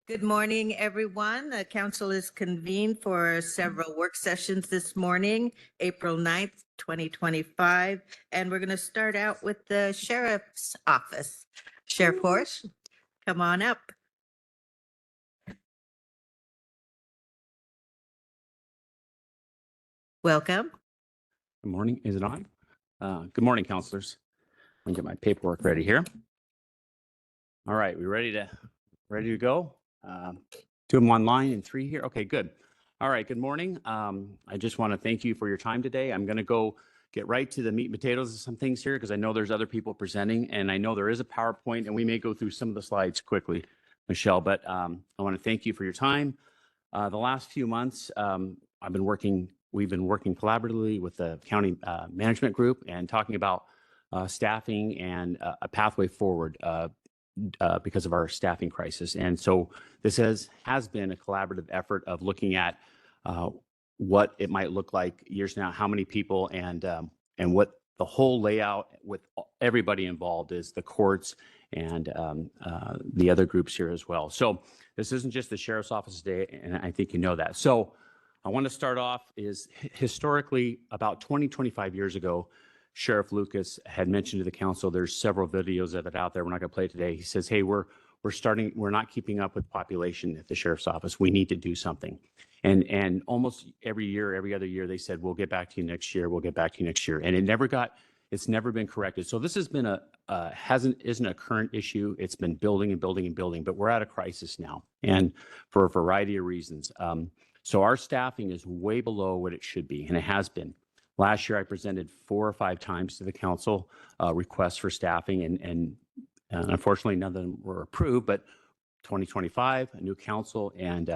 Good morning, everyone. The council is convened for several work sessions this morning, April 9th, 2025. And we're going to start out with the sheriff's office. Sheriff Horst, come on up. Welcome. Good morning. Is it on? Good morning, counselors. Let me get my paperwork ready here. All right, we ready to go? Two of them online and three here. Okay, good. All right, good morning. I just want to thank you for your time today. I'm going to go get right to the meat and potatoes of some things here because I know there's other people presenting and I know there is a PowerPoint and we may go through some of the slides quickly, Michelle, but I want to thank you for your time. The last few months, we've been working collaboratively with the county management group and talking about staffing and a pathway forward because of our staffing crisis. And so this has been a collaborative effort of looking at what it might look like years from now, how many people, and what the whole layout with everybody involved is, the courts and the other groups here as well. So this isn't just the sheriff's office today, and I think you know that. So I want to start off is historically about 25 years ago, Sheriff Lucas had mentioned to the council, there's several videos of it out there. We're not going to play it today. He says, hey, we're not keeping up with population at the sheriff's office. We need to do something. And almost every year, every other year, they said, we'll get back to you next year. We'll get back to you next year. And it's never been corrected. So this has been isn't a current issue. It's been building and building and building, but we're at a crisis now. And for a variety of reasons. So our staffing is way below what it should be, and it has been. Last year, I presented 4 or 5 times to the council requests for staffing, and unfortunately, none of them were approved. But 2025, a new council, and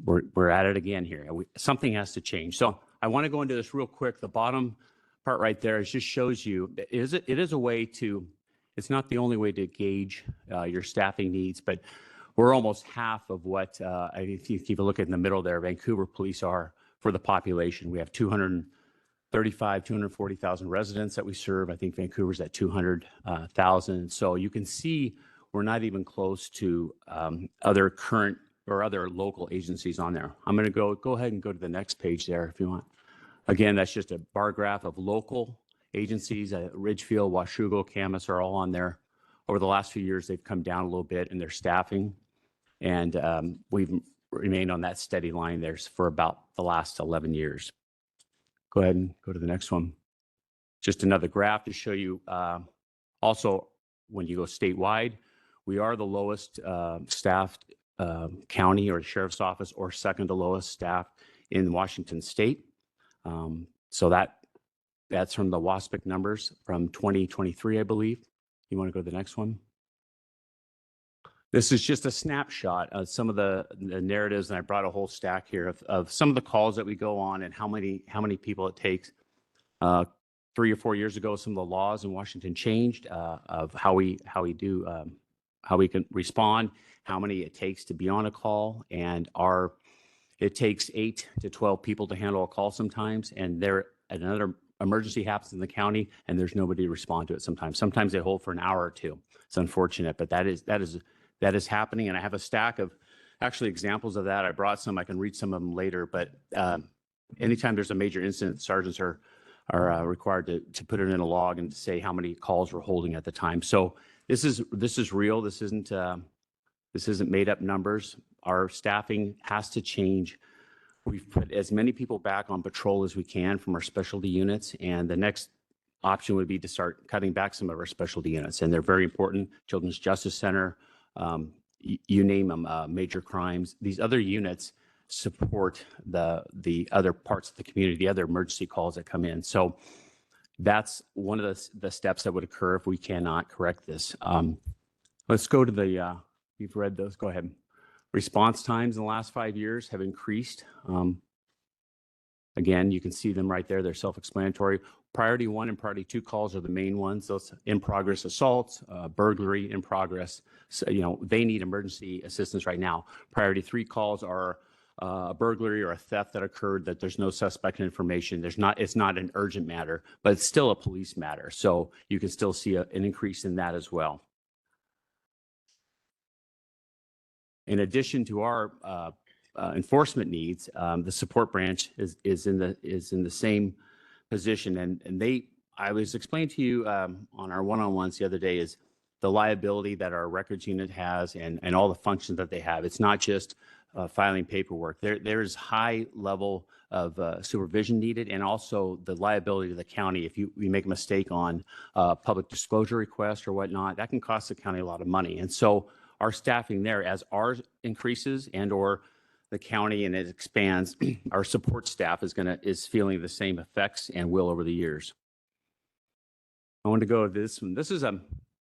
we're at it again here. Something has to change. So I want to go into this real quick. The bottom part right there just shows you it is a way to. It's not the only way to gauge your staffing needs, but we're almost half of what if you keep a look at in the middle there, Vancouver police are for the population. We have 240,000 residents that we serve. I think Vancouver's at 200,000. So you can see we're not even close to other current or other local agencies on there. I'm going to go ahead and go to the next page there if you want. Again, that's just a bar graph of local agencies. Ridgefield, Washougal, Camas are all on there. Over the last few years, they've come down a little bit in their staffing. And we've remained on that steady line there for about the last 11 years. Go ahead and go to the next one. Just another graph to show you also when you go statewide, we are the lowest staffed county or sheriff's office, or second to lowest staff in Washington state. So that's from the WASPIC numbers from 2023, I believe. You want to go to the next one? This is just a snapshot of some of the narratives, and I brought a whole stack here of some of the calls that we go on and how many people it takes. 3 or 4 years ago, some of the laws in Washington changed of how we can respond, how many it takes to be on a call, and it takes 8 to 12 people to handle a call sometimes, and another emergency happens in the county, and there's nobody to respond to it sometimes. Sometimes they hold for an hour or two. It's unfortunate, but that is happening, and I have a stack of actually examples of that. I brought some. I can read some of them later, but anytime there's a major incident, sergeants are required to put it in a log and to say how many calls we're holding at the time. So this is real. This isn't made up numbers. Our staffing has to change. We've put as many people back on patrol as we can from our specialty units, and the next option would be to start cutting back some of our specialty units, and they're very important. Children's Justice Center, you name them, major crimes. These other units support the other parts of the community, the other emergency calls that come in. So that's one of the steps that would occur if we cannot correct this. Let's go to you've read those, go ahead. Response times in the last 5 years have increased. Again, you can see them right there. They're self-explanatory. Priority 1 and priority 2 calls are the main ones. Those in progress assaults, burglary in progress. So, they need emergency assistance right now. Priority 3 calls are a burglary or a theft that occurred that there's no suspect information. It's not an urgent matter, but it's still a police matter. So you can still see an increase in that as well. In addition to our enforcement needs, the support branch is in the same position, and I was explaining to you on our one-on-ones the other day is the liability that our records unit has and all the functions that they have. It's not just filing paperwork. There's high level of supervision needed, and also the liability to the county. If we make a mistake on public disclosure request or whatnot, that can cost the county a lot of money. And so our staffing there, as ours increases and or the county and it expands, our support staff is feeling the same effects and will over the years. I want to go to this one.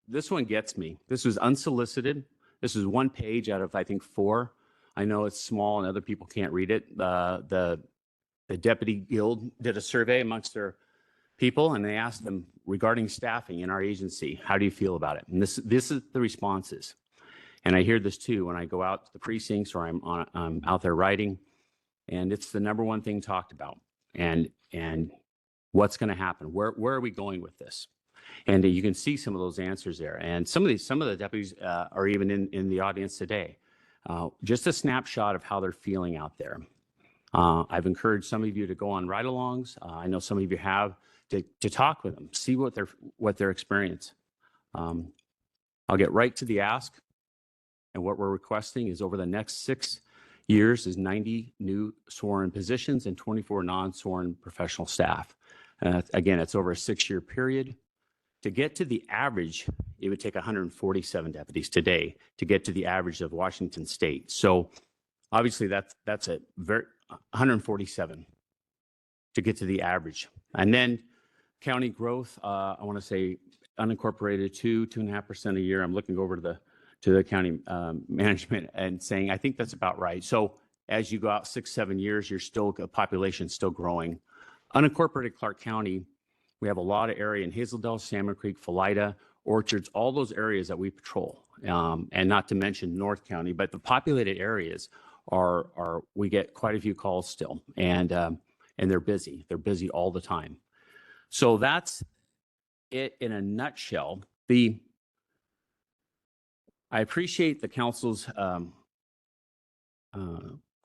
This one gets me. This was unsolicited. This is 1 page out of, I think, 4. I know it's small and other people can't read it. The Deputy Guild did a survey amongst their people, and they asked them regarding staffing in our agency, how do you feel about it? And this is the responses. And I hear this too when I go out to the precincts or I'm out there riding, and it's the number one thing talked about. And what's going to happen? Where are we going with this? And you can see some of those answers there. And some of the deputies are even in the audience today. Just a snapshot of how they're feeling out there. I've encouraged some of you to go on ride-alongs. I know some of you have to talk with them, see what their experience. I'll get right to the ask. And what we're requesting is over the next 6 years is 90 new sworn positions and 24 non-sworn professional staff. Again, it's over a 6-year period. To get to the average, it would take 147 deputies today to get to the average of Washington State. So obviously that's a very 147 to get to the average. And then county growth, I want to say unincorporated 2.5% a year. I'm looking over to the county management and saying, I think that's about right. So as you go out 6-7 years, the population still growing. Unincorporated Clark County, we have a lot of area in Hazeldale, Salmon Creek, Philida, Orchards, all those areas that we patrol, and not to mention North County, but the populated areas we get quite a few calls still, and they're busy. They're busy all the time. So that's it in a nutshell. I appreciate the council's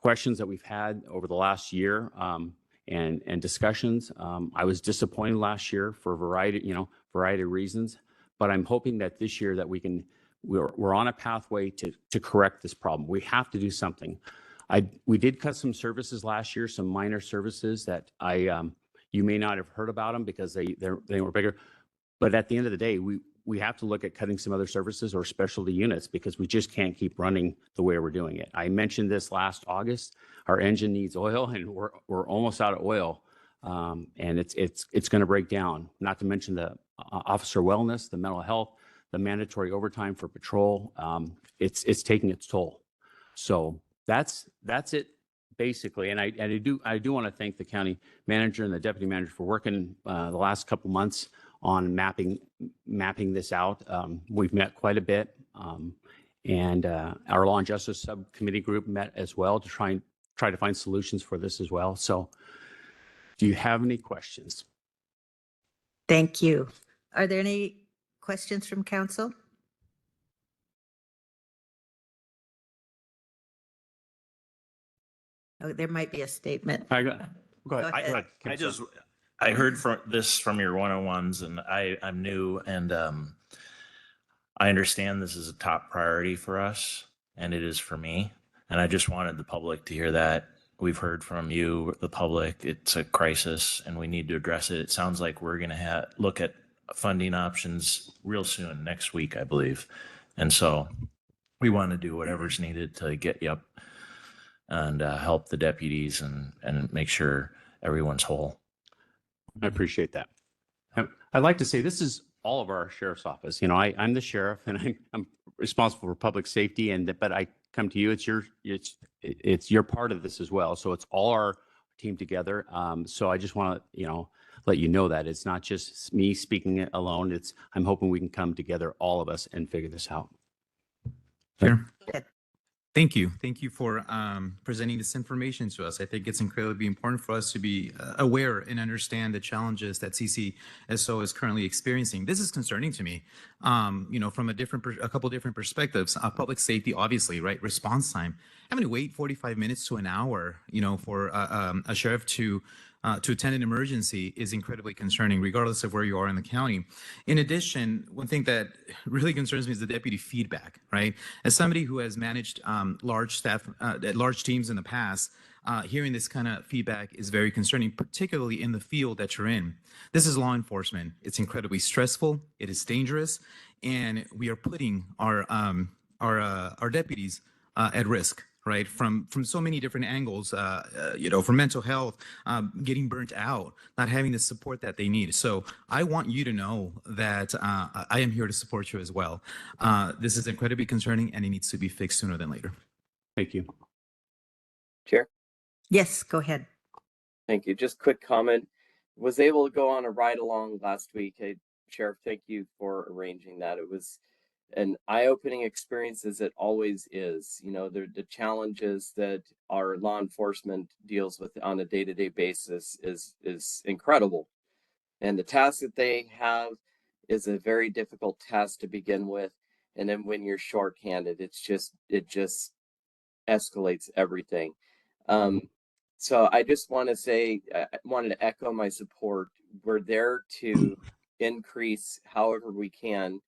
questions that we've had over the last year. And discussions. I was disappointed last year for a variety of reasons, but I'm hoping that this year that we're on a pathway to correct this problem. We have to do something. We did cut some services last year, some minor services that you may not have heard about them because they were bigger. But at the end of the day, we have to look at cutting some other services or specialty units because we just can't keep running the way we're doing it. I mentioned this last August. Our engine needs oil, and we're almost out of oil, and it's going to break down. Not to mention the officer wellness, the mental health, the mandatory overtime for patrol. It's taking its toll. So that's it basically. And I do want to thank the county manager and the deputy manager for working the last couple months on mapping this out. We've met quite a bit, and our Law and Justice Subcommittee group met as well to try to find solutions for this as well. So do you have any questions? Thank you. Are there any questions from council? Oh, there might be a statement. Go ahead. Go ahead. I heard from your one-on-ones, and I'm new, and I understand this is a top priority for us, and it is for me. And I just wanted the public to hear that. We've heard from you, the public. It's a crisis, and we need to address it. It sounds like we're going to look at funding options real soon, next week, I believe. And so we want to do whatever's needed to get you up and help the deputies and make sure everyone's whole. I appreciate that. I'd like to say this is all of our sheriff's office. You know, I'm the sheriff, and I'm responsible for public safety, but I come to you. It's your part of this as well. So it's all our team together. So I just want to let you know that it's not just me speaking it alone. I'm hoping we can come together, all of us, and figure this out. Sure. Thank you. Thank you for presenting this information to us. I think it's incredibly important for us to be aware and understand the challenges that CCSO is currently experiencing. This is concerning to me, from a couple different perspectives. Public safety, obviously, right? Response time. Having to wait 45 minutes to an hour, for a sheriff to attend an emergency is incredibly concerning, regardless of where you are in the county. In addition, one thing that really concerns me is the deputy feedback, right? As somebody who has managed large teams in the past, hearing this kind of feedback is very concerning, particularly in the field that you're in. This is law enforcement. It's incredibly stressful. It is dangerous, and we are putting our deputies at risk, right? From so many different angles, from mental health, getting burnt out, not having the support that they need. So I want you to know that I am here to support you as well. This is incredibly concerning, and it needs to be fixed sooner than later. Thank you. Chair, Yes, go ahead. thank you. Just quick comment. Was able to go on a ride along last week. Hey, Sheriff, thank you for arranging that. It was an eye-opening experience, as it always is. The challenges that our law enforcement deals with on a day-to-day basis is incredible. And the task that they have is a very difficult task to begin with. And then when you're shorthanded, it just escalates everything. So I just want to say, I wanted to echo my support. We're there to increase however we can.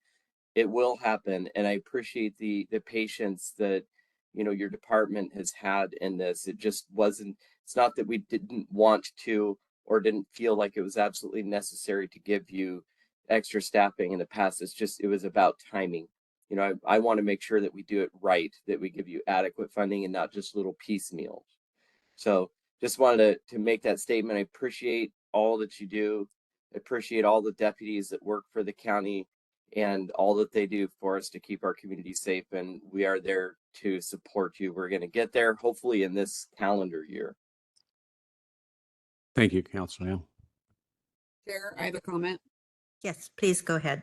It will happen, and I appreciate the patience that your department has had in this. It just wasn't. It's not that we didn't want to or didn't feel like it was absolutely necessary to give you extra staffing in the past. It was about timing. I want to make sure that we do it right, that we give you adequate funding and not just little piecemeal. So just wanted to make that statement. I appreciate all that you do. I appreciate all the deputies that work for the county and all that they do for us to keep our community safe. And we are there to support you. We're going to get there, hopefully, in this calendar year. Thank you, Councilor Young. Chair, I have a comment. Yes, please go ahead.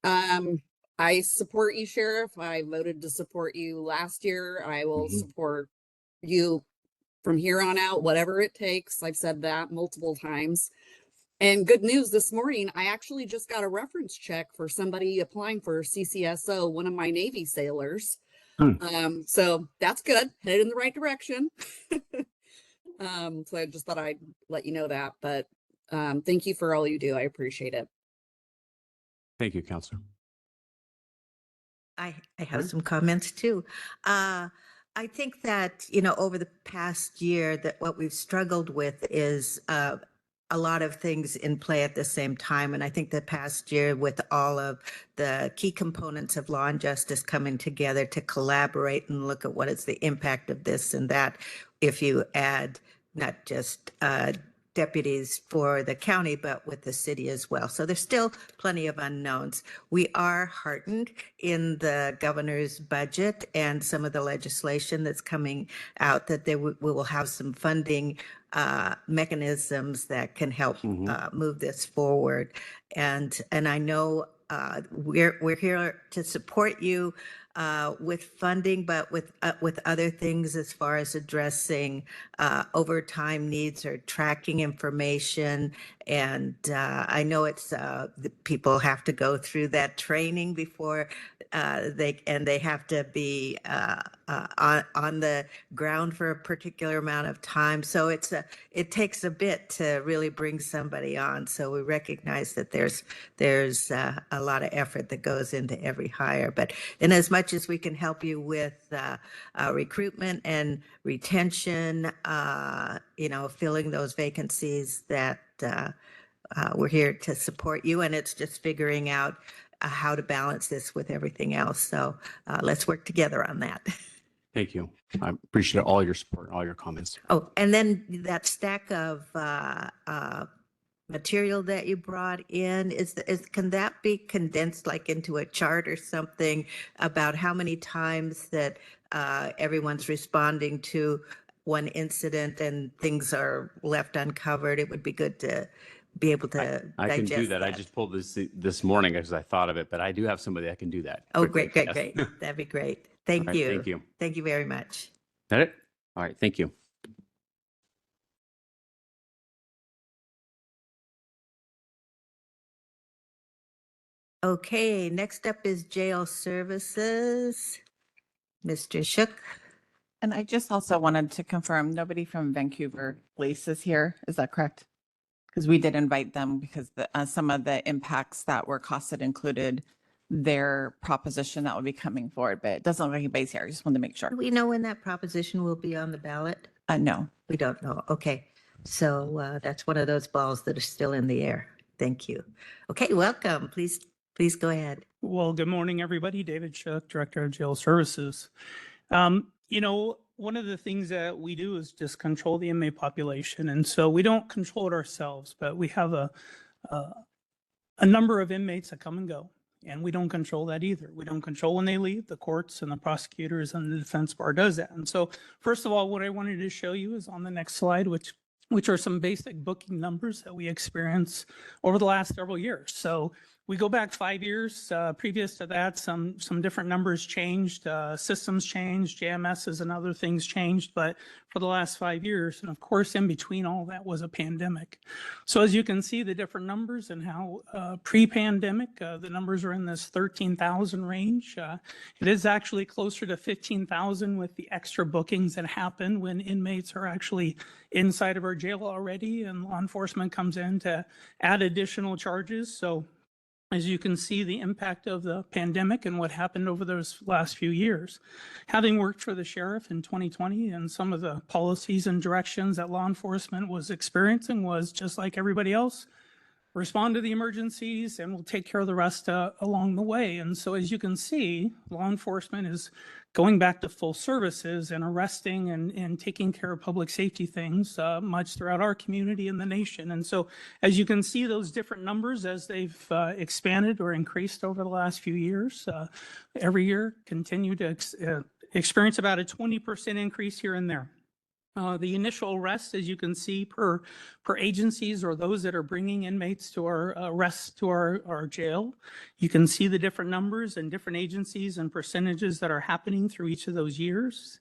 I support you, Sheriff. I voted to support you last year. I will support you from here on out, whatever it takes. I've said that multiple times. And good news this morning, I actually just got a reference check for somebody applying for CCSO, one of my Navy sailors. So that's good, headed in the right direction. So I just thought I'd let you know that, but thank you for all you do. I appreciate it. Thank you, Councilor. I have some comments too. I think that, over the past year, that what we've struggled with is a lot of things in play at the same time. And I think the past year, with all of the key components of law and justice coming together to collaborate and look at what is the impact of this and that, if you add not just deputies for the county, but with the city as well. So there's still plenty of unknowns. We are heartened in the governor's budget and some of the legislation that's coming out that we will have some funding mechanisms that can help move this forward. And I know we're here to support you with funding, but with other things as far as addressing overtime needs or tracking information. And I know it's the people have to go through that training before they have to be on the ground for a particular amount of time. So it takes a bit to really bring somebody on. So we recognize that there's a lot of effort that goes into every hire. But in as much as we can help you with recruitment and retention, filling those vacancies, that we're here to support you. And it's just figuring out how to balance this with everything else. So let's work together on that. Thank you. I appreciate all your support, all your comments. Oh, and then that stack of material that you brought in, can that be condensed like into a chart or something about how many times that everyone's responding to one incident and things are left uncovered? It would be good to be able to I can do digest that. I just pulled this morning because I thought of it, but I do have somebody that can do that. Oh, quickly. great, Yes. great. That'd be great. Thank All right, you. thank you. Thank you very much. That it? All right, thank you. Okay, next up is jail services. Mr. Shook. And I just also wanted to confirm, nobody from Vancouver Police is here. Is that correct? Because we did invite them because some of the impacts that were costed included their proposition that would be coming forward, but it doesn't look like anybody's here. I just wanted to make sure. Do we know when that proposition will be on the ballot? No. We don't know. Okay. So that's one of those balls that are still in the air. Thank you. Okay, welcome. Please go ahead. Well, good morning, everybody. David Shook, Director of Jail Services. One of the things that we do is just control the inmate population. And so we don't control it ourselves, but we have a number of inmates that come and go. And we don't control that either. We don't control when they leave. The courts and the prosecutors and the defense bar does that. And so, first of all, what I wanted to show you is on the next slide, which are some basic booking numbers that we experience over the last several years. So we go back 5 years. Previous to that, some different numbers changed, systems changed, JMSs and other things changed. But for the last 5 years, and of course, in between all that was a pandemic. So as you can see, the different numbers and how pre-pandemic, the numbers are in this 13,000 range. It is actually closer to 15,000 with the extra bookings that happen when inmates are actually inside of our jail already and law enforcement comes in to add additional charges. So as you can see, the impact of the pandemic and what happened over those last few years. Having worked for the sheriff in 2020 and some of the policies and directions that law enforcement was experiencing was just like everybody else, respond to the emergencies and we'll take care of the rest along the way. And so as you can see, law enforcement is going back to full services and arresting and taking care of public safety things much throughout our community and the nation. And so as you can see, those different numbers as they've expanded or increased over the last few years, every year continue to experience about a 20% increase here and there. The initial arrests, as you can see, per agencies or those that are bringing inmates to our arrests to our jail, you can see the different numbers and different agencies and percentages that are happening through each of those years.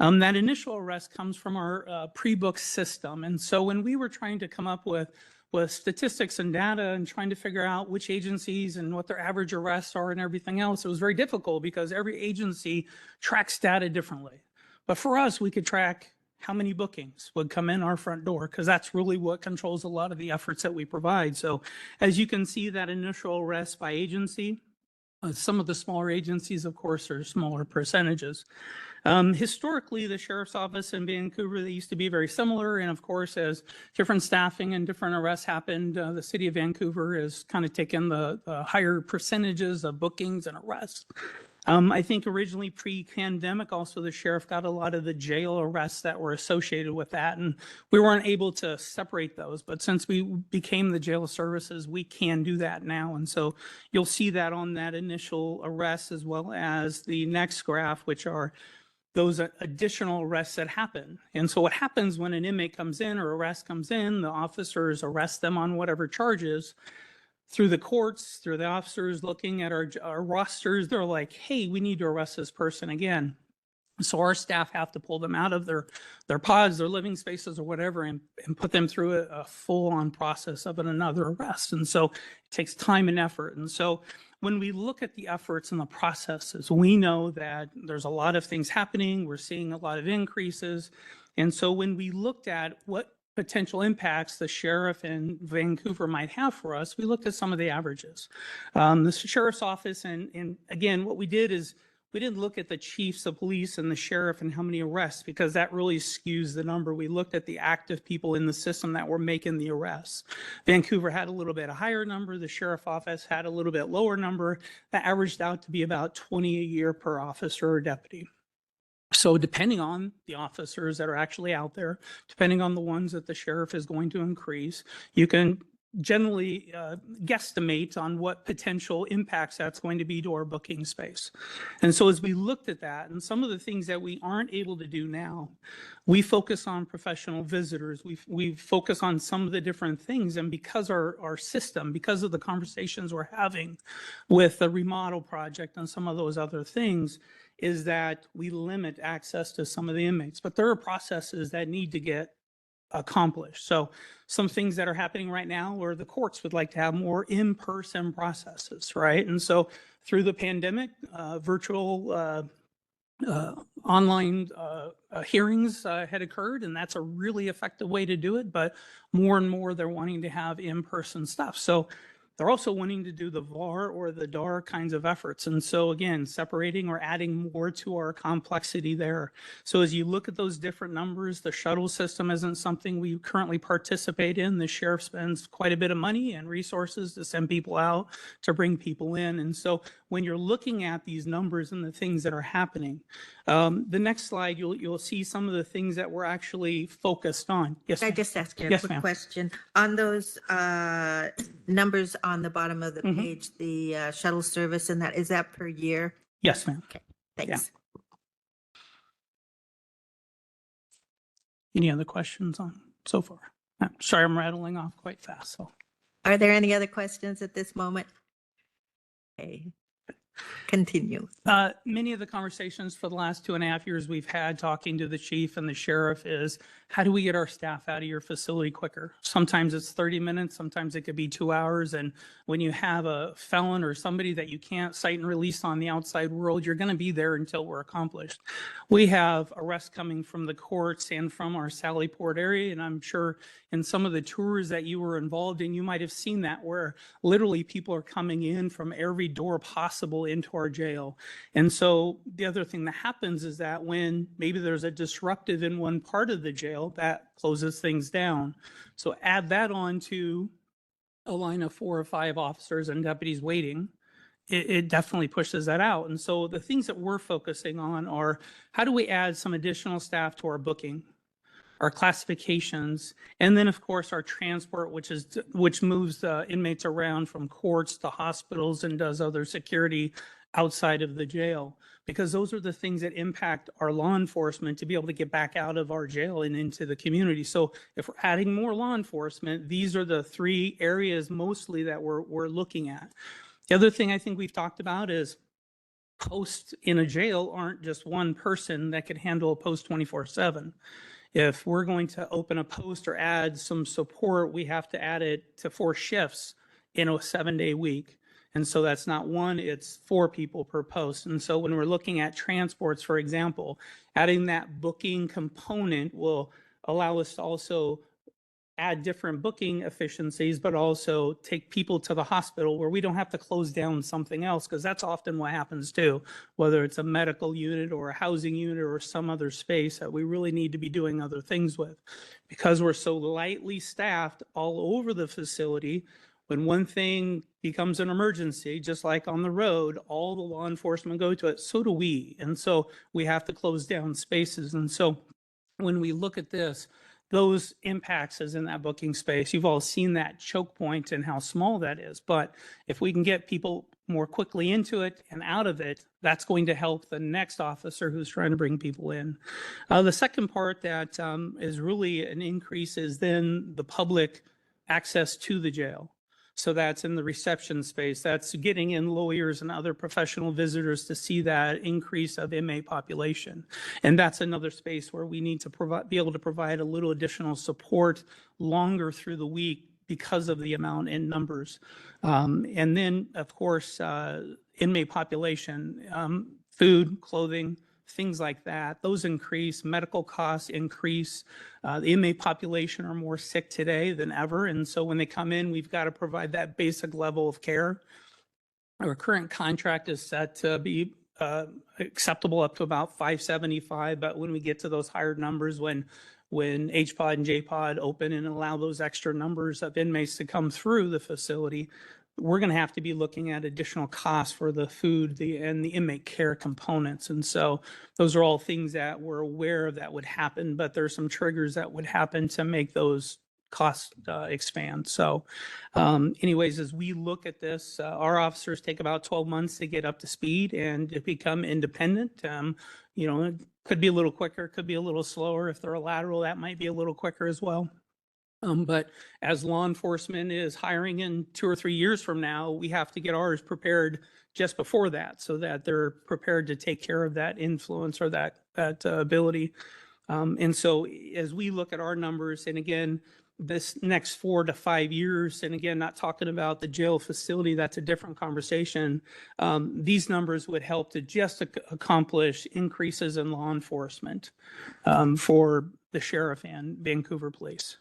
That initial arrest comes from our pre-book system. And so when we were trying to come up with statistics and data and trying to figure out which agencies and what their average arrests are and everything else, it was very difficult because every agency tracks data differently. But for us, we could track how many bookings would come in our front door, because that's really what controls a lot of the efforts that we provide. So as you can see, that initial arrest by agency, some of the smaller agencies, of course, are smaller percentages. Historically, the sheriff's office in Vancouver, they used to be very similar. And of course, as different staffing and different arrests happened, the city of Vancouver has kind of taken the higher percentages of bookings and arrests. I think originally pre-pandemic, also the sheriff got a lot of the jail arrests that were associated with that, and we weren't able to separate those. But since we became the jail services, we can do that now. And so you'll see that on that initial arrest as well as the next graph, which are those additional arrests that happen. And so what happens when an inmate comes in or arrest comes in, the officers arrest them on whatever charges. Through the courts, through the officers looking at our rosters, they're like, hey, we need to arrest this person again. So our staff have to pull them out of their pods, their living spaces or whatever, and put them through a full-on process of another arrest. And so it takes time and effort. And so when we look at the efforts and the processes, we know that there's a lot of things happening. We're seeing a lot of increases. And so when we looked at what potential impacts the sheriff in Vancouver might have for us, we looked at some of the averages. The sheriff's office, and again, what we did is we didn't look at the chiefs of police and the sheriff and how many arrests, because that really skews the number. We looked at the active people in the system that were making the arrests. Vancouver had a little bit higher number. The sheriff office had a little bit lower number. That averaged out to be about 20 a year per officer or deputy. So depending on the officers that are actually out there, depending on the ones that the sheriff is going to increase, you can generally guesstimate on what potential impacts that's going to be to our booking space. And so as we looked at that and some of the things that we aren't able to do now, we focus on professional visitors. We focus on some of the different things. And because our system, because of the conversations we're having with the remodel project and some of those other things, is that we limit access to some of the inmates. But there are processes that need to get accomplished. So some things that are happening right now where the courts would like to have more in-person processes, right? And so through the pandemic, virtual online hearings had occurred, and that's a really effective way to do it. But more and more, they're wanting to have in-person stuff. So they're also wanting to do the VAR or the DAR kinds of efforts. And so again, separating or adding more to our complexity there. So as you look at those different numbers, the shuttle system isn't something we currently participate in. The sheriff spends quite a bit of money and resources to send people out, to bring people in. And so when you're looking at these numbers and the things that are happening, the next slide, you'll see some of the things that we're actually focused on. Yes, Can I ma'am. just ask you a Yes, quick ma'am. question? On those numbers on the bottom of the Mhm. page, the shuttle service and that, is that per year? Yes, ma'am. Thanks. Any other questions on so far? Sorry, I'm rattling off quite fast. So Are there any other questions at this moment? Okay, continue. many of the conversations for the last 2.5 years we've had talking to the chief and the sheriff is, how do we get our staff out of your facility quicker? Sometimes it's 30 minutes, sometimes it could be 2 hours. And when you have a felon or somebody that you can't cite and release on the outside world, you're going to be there until we're accomplished. We have arrests coming from the courts and from our Sallyport area. And I'm sure in some of the tours that you were involved in, you might have seen that, where literally people are coming in from every door possible into our jail. And so the other thing that happens is that when maybe there's a disruptive in one part of the jail, that closes things down. So add that on to a line of 4 or 5 officers and deputies waiting, it definitely pushes that out. And so the things that we're focusing on are, how do we add some additional staff to our booking, our classifications, and then of course our transport, which moves inmates around from courts to hospitals and does other security outside of the jail, because those are the things that impact our law enforcement to be able to get back out of our jail and into the community. So if we're adding more law enforcement, these are the 3 areas mostly that we're looking at. The other thing I think we've talked about is posts in a jail aren't just one person that could handle a post 24/7. If we're going to open a post or add some support, we have to add it to 4 shifts in a 7-day week. And so that's not 1, it's 4 people per post. And so when we're looking at transports, for example, adding that booking component will allow us to also add different booking efficiencies, but also take people to the hospital where we don't have to close down something else, because that's often what happens too, whether it's a medical unit or a housing unit or some other space that we really need to be doing other things with. Because we're so lightly staffed all over the facility, when one thing becomes an emergency, just like on the road, all the law enforcement go to it, so do we. And so we have to close down spaces. And so when we look at this, those impacts is in that booking space. You've all seen that choke point and how small that is. But if we can get people more quickly into it and out of it, that's going to help the next officer who's trying to bring people in. The second part that is really an increase is then the public access to the jail. So that's in the reception space. That's getting in lawyers and other professional visitors to see that increase of inmate population. And that's another space where we need to be able to provide a little additional support longer through the week because of the amount in numbers. And then, of course, inmate population, food, clothing, things like that, those increase, medical costs increase. The inmate population are more sick today than ever. And so when they come in, we've got to provide that basic level of care. Our current contract is set to be acceptable up to about $575. But when we get to those higher numbers, when HPOD and JPOD open and allow those extra numbers of inmates to come through the facility, we're going to have to be looking at additional costs for the food and the inmate care components. And so those are all things that we're aware of that would happen, but there's some triggers that would happen to make those costs expand. So anyways, as we look at this, our officers take about 12 months to get up to speed and to become independent. You know, it could be a little quicker, could be a little slower. If they're a lateral, that might be a little quicker as well. But as law enforcement is hiring in 2 or 3 years from now, we have to get ours prepared just before that so that they're prepared to take care of that influence or that ability. And so as we look at our numbers, and again, this next 4 to 5 years, and again, not talking about the jail facility, that's a different conversation. These numbers would help to just accomplish increases in law enforcement for the sheriff and Vancouver Police.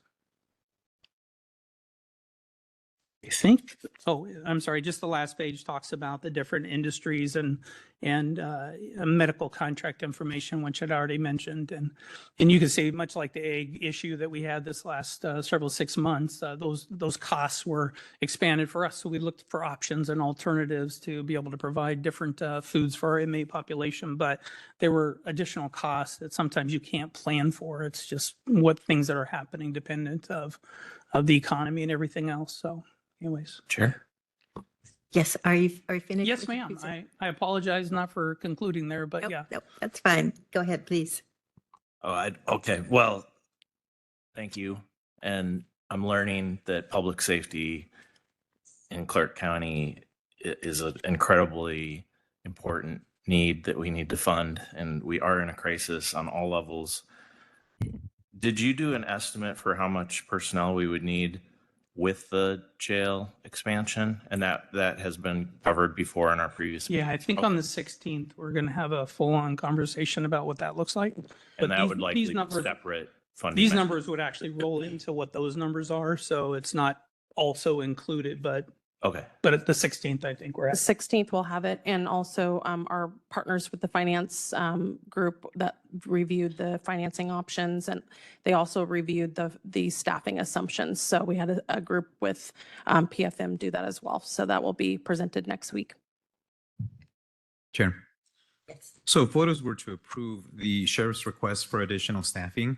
I think, oh, I'm sorry, just the last page talks about the different industries and medical contract information, which I'd already mentioned. And you can see, much like the egg issue that we had this last several 6 months, those costs were expanded for us. So we looked for options and alternatives to be able to provide different foods for our inmate population. But there were additional costs that sometimes you can't plan for. It's just what things that are happening dependent of the economy and everything else. So anyways. Chair? Yes, are you finished? Yes, with your ma'am. presentation? I apologize not for concluding there, but Nope, yeah. nope, that's fine. Go ahead, please. Oh, okay. Well, thank you. And I'm learning that public safety in Clark County is an incredibly important need that we need to fund. And we are in a crisis on all levels. Did you do an estimate for how much personnel we would need with the jail expansion? And that has been covered before in our previous. Yeah, I think on the 16th, we're going to have a full-on conversation about what that looks like. But And that these- would likely these be numbers- separate funding. These mechanism. numbers would actually roll into what those numbers are. So it's not also included, but Okay. at the 16th, I think we're The at. 16th we'll have it, and also our partners with the finance group that reviewed the financing options, and they also reviewed the staffing assumptions. So we had a group with PFM do that as well. So that will be presented next week. Chair. Yes. So if voters were to approve the sheriff's request for additional staffing,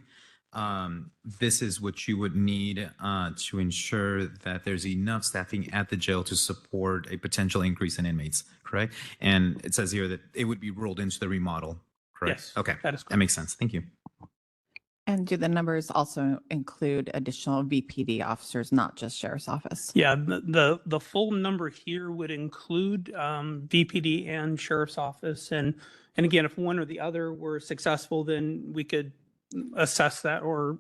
this is what you would need to ensure that there's enough staffing at the jail to support a potential increase in inmates, correct? And it says here that it would be rolled into the remodel, correct? Yes, Okay, that is that correct. makes sense. Thank you. And do the numbers also include additional VPD officers, not just sheriff's office? Yeah, the full number here would include VPD and sheriff's office. And again, if one or the other were successful, then we could assess that or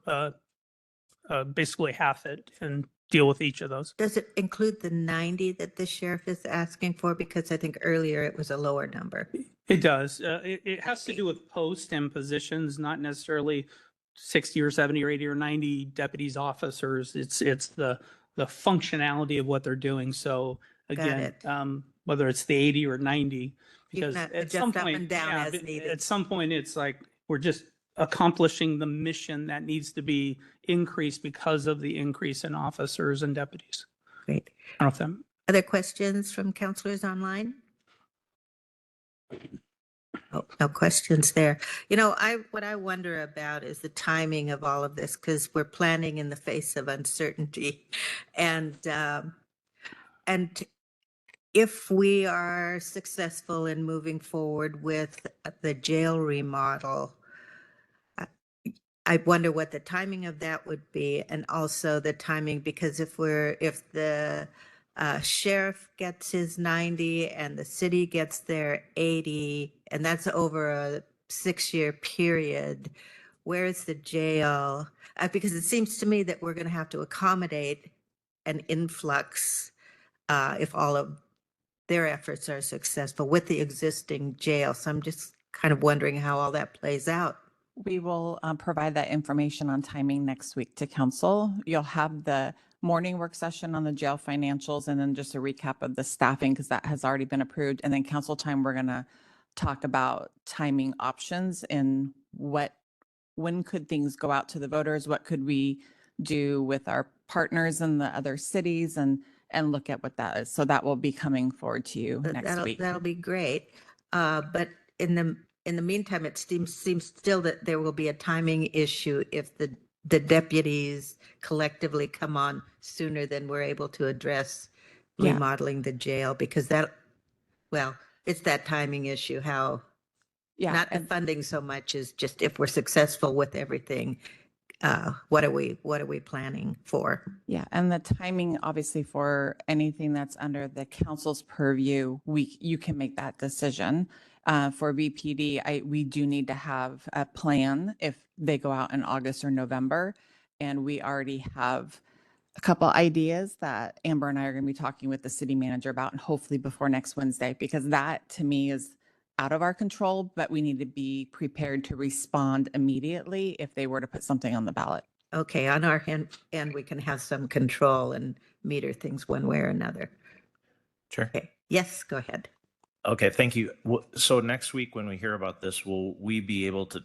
basically half it and deal with each of those. Does it include the 90 that the sheriff is asking for? Because I think earlier it was a lower number. It does. It has to do with posts and positions, not necessarily 60 or 70 or 80 or 90 deputies, officers. It's the functionality of what they're doing. So again, it. whether it's the 80 or 90, You because can at some adjust up point, and down yeah, as needed. at some point, it's like we're just accomplishing the mission that needs to be increased because of the increase in officers and deputies. Great. I don't know if that Other questions from counselors online? Oh, no questions there. You know, what I wonder about is the timing of all of this, because we're planning in the face of uncertainty. And if we are successful in moving forward with the jail remodel, I wonder what the timing of that would be, and also the timing, because if the sheriff gets his 90 and the city gets their 80, and that's over a 6-year period, where is the jail? Because it seems to me that we're going to have to accommodate an influx if all of their efforts are successful with the existing jail. So I'm just kind of wondering how all that plays out. We will provide that information on timing next week to council. You'll have the morning work session on the jail financials and then just a recap of the staffing because that has already been approved. And then council time, we're going to talk about timing options and when could things go out to the voters? What could we do with our partners in the other cities and look at what that is. So that will be coming forward to you next week. That'll be great. But in the meantime, it seems still that there will be a timing issue if the the deputies collectively come on sooner than we're able to address Yeah. remodeling the jail, because that, well, it's that timing issue, how, Yeah. not the and- funding so much as just if we're successful with everything, what are we planning for? Yeah, and the timing, obviously, for anything that's under the council's purview, you can make that decision. For BPD, we do need to have a plan if they go out in August or November. And we already have a couple ideas that Amber and I are going to be talking with the city manager about, and hopefully before next Wednesday, because that to me is out of our control, but we need to be prepared to respond immediately if they were to put something on the ballot. Okay, on our end, we can have some control and meter things one way or another. Sure. Okay, yes, go ahead. Okay, thank you. So next week, when we hear about this, will we be able to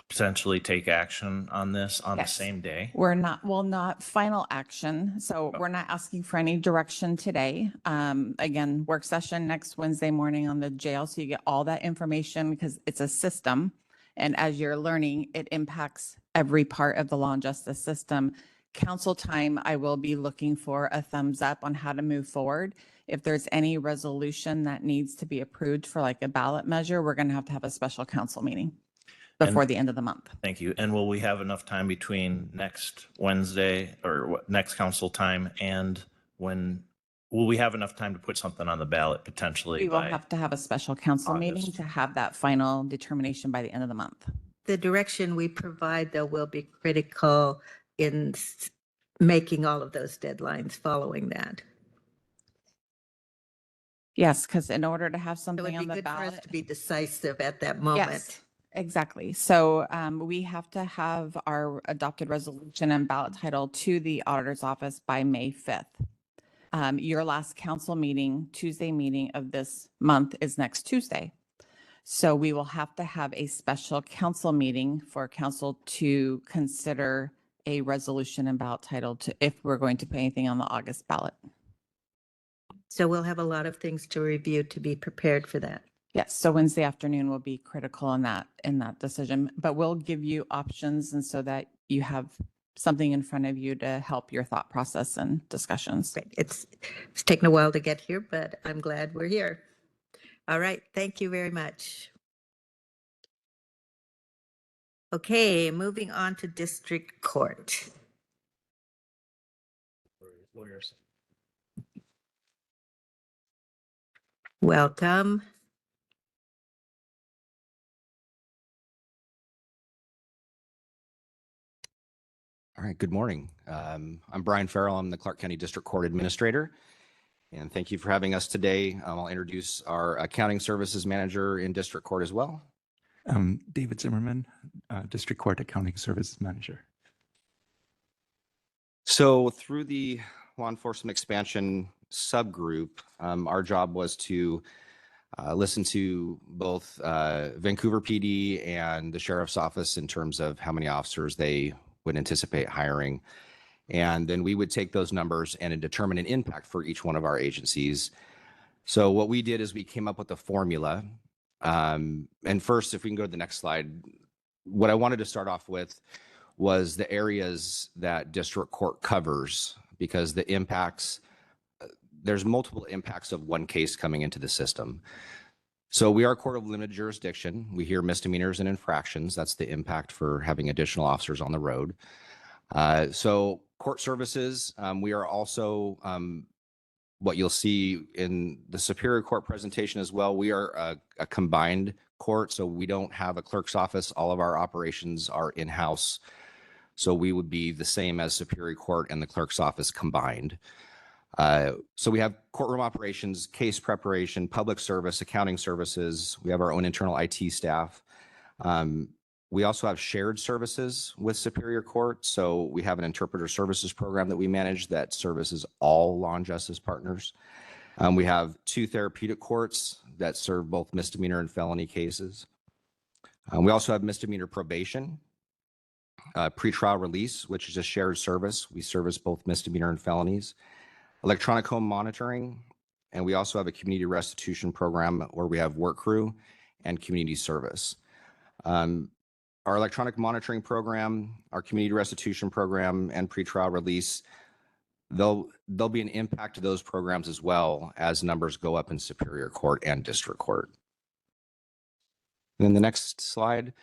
potentially take action on this on the Yes. same day? We're not, well, not final action. So we're not asking for any direction today. Again, work session next Wednesday morning on the jail. So you get all that information because it's a system. And as you're learning, it impacts every part of the law and justice system. Council time, I will be looking for a thumbs up on how to move forward. If there's any resolution that needs to be approved for like a ballot measure, we're going to have a special council meeting before the end of the month. Thank you. And will we have enough time between next Wednesday or next council time and when, will we have enough time to put something on the ballot potentially? We will by- have to have a special council meeting August. to have that final determination by the end of the month. The direction we provide, though, will be critical in making all of those deadlines following that. Yes, because in order to have It something would be on the good for us ballot. to be decisive at that moment. Yes, exactly. So we have to have our adopted resolution and ballot title to the auditor's office by May 5th. Your last council meeting, Tuesday meeting of this month is next Tuesday. So we will have to have a special council meeting for council to consider a resolution and ballot title to, if we're going to put anything on the August ballot. So we'll have a lot of things to review to be prepared for that. Yes, so Wednesday afternoon will be critical in that decision, but we'll give you options and so that you have something in front of you to help your thought process and discussions. Great. It's taken a while to get here, but I'm glad we're here. All right, thank you very much. Okay, moving on to district court. Welcome. All right, good morning. I'm Brian Farrell. I'm the Clark County District Court Administrator. And thank you for having us today. I'll introduce our Accounting Services Manager in District Court as well. David Zimmerman, District Court Accounting Services Manager. So through the law enforcement expansion subgroup, our job was to listen to both Vancouver PD and the Sheriff's Office in terms of how many officers they would anticipate hiring. And then we would take those numbers and determine an impact for each one of our agencies. So what we did is we came up with a formula. And first, if we can go to the next slide, what I wanted to start off with was the areas that district court covers, because the impacts, there's multiple impacts of one case coming into the system. So we are a court of limited jurisdiction. We hear misdemeanors and infractions. That's the impact for having additional officers on the road. So court services, we are also what you'll see in the Superior Court presentation as well. We are a combined court, so we don't have a clerk's office. All of our operations are in-house. So we would be the same as Superior Court and the clerk's office combined. So we have courtroom operations, case preparation, public service, accounting services. We have our own internal IT staff. We also have shared services with Superior Court. So we have an interpreter services program that we manage that services all law and justice partners. We have 2 therapeutic courts that serve both misdemeanor and felony cases. We also have misdemeanor probation, pretrial release, which is a shared service. We service both misdemeanor and felonies. Electronic home monitoring, and we also have a community restitution program where we have work crew and community service. our electronic monitoring program, our community restitution program, and pretrial release, there'll be an impact to those programs as well as numbers go up in Superior Court and District Court. And then the next slide.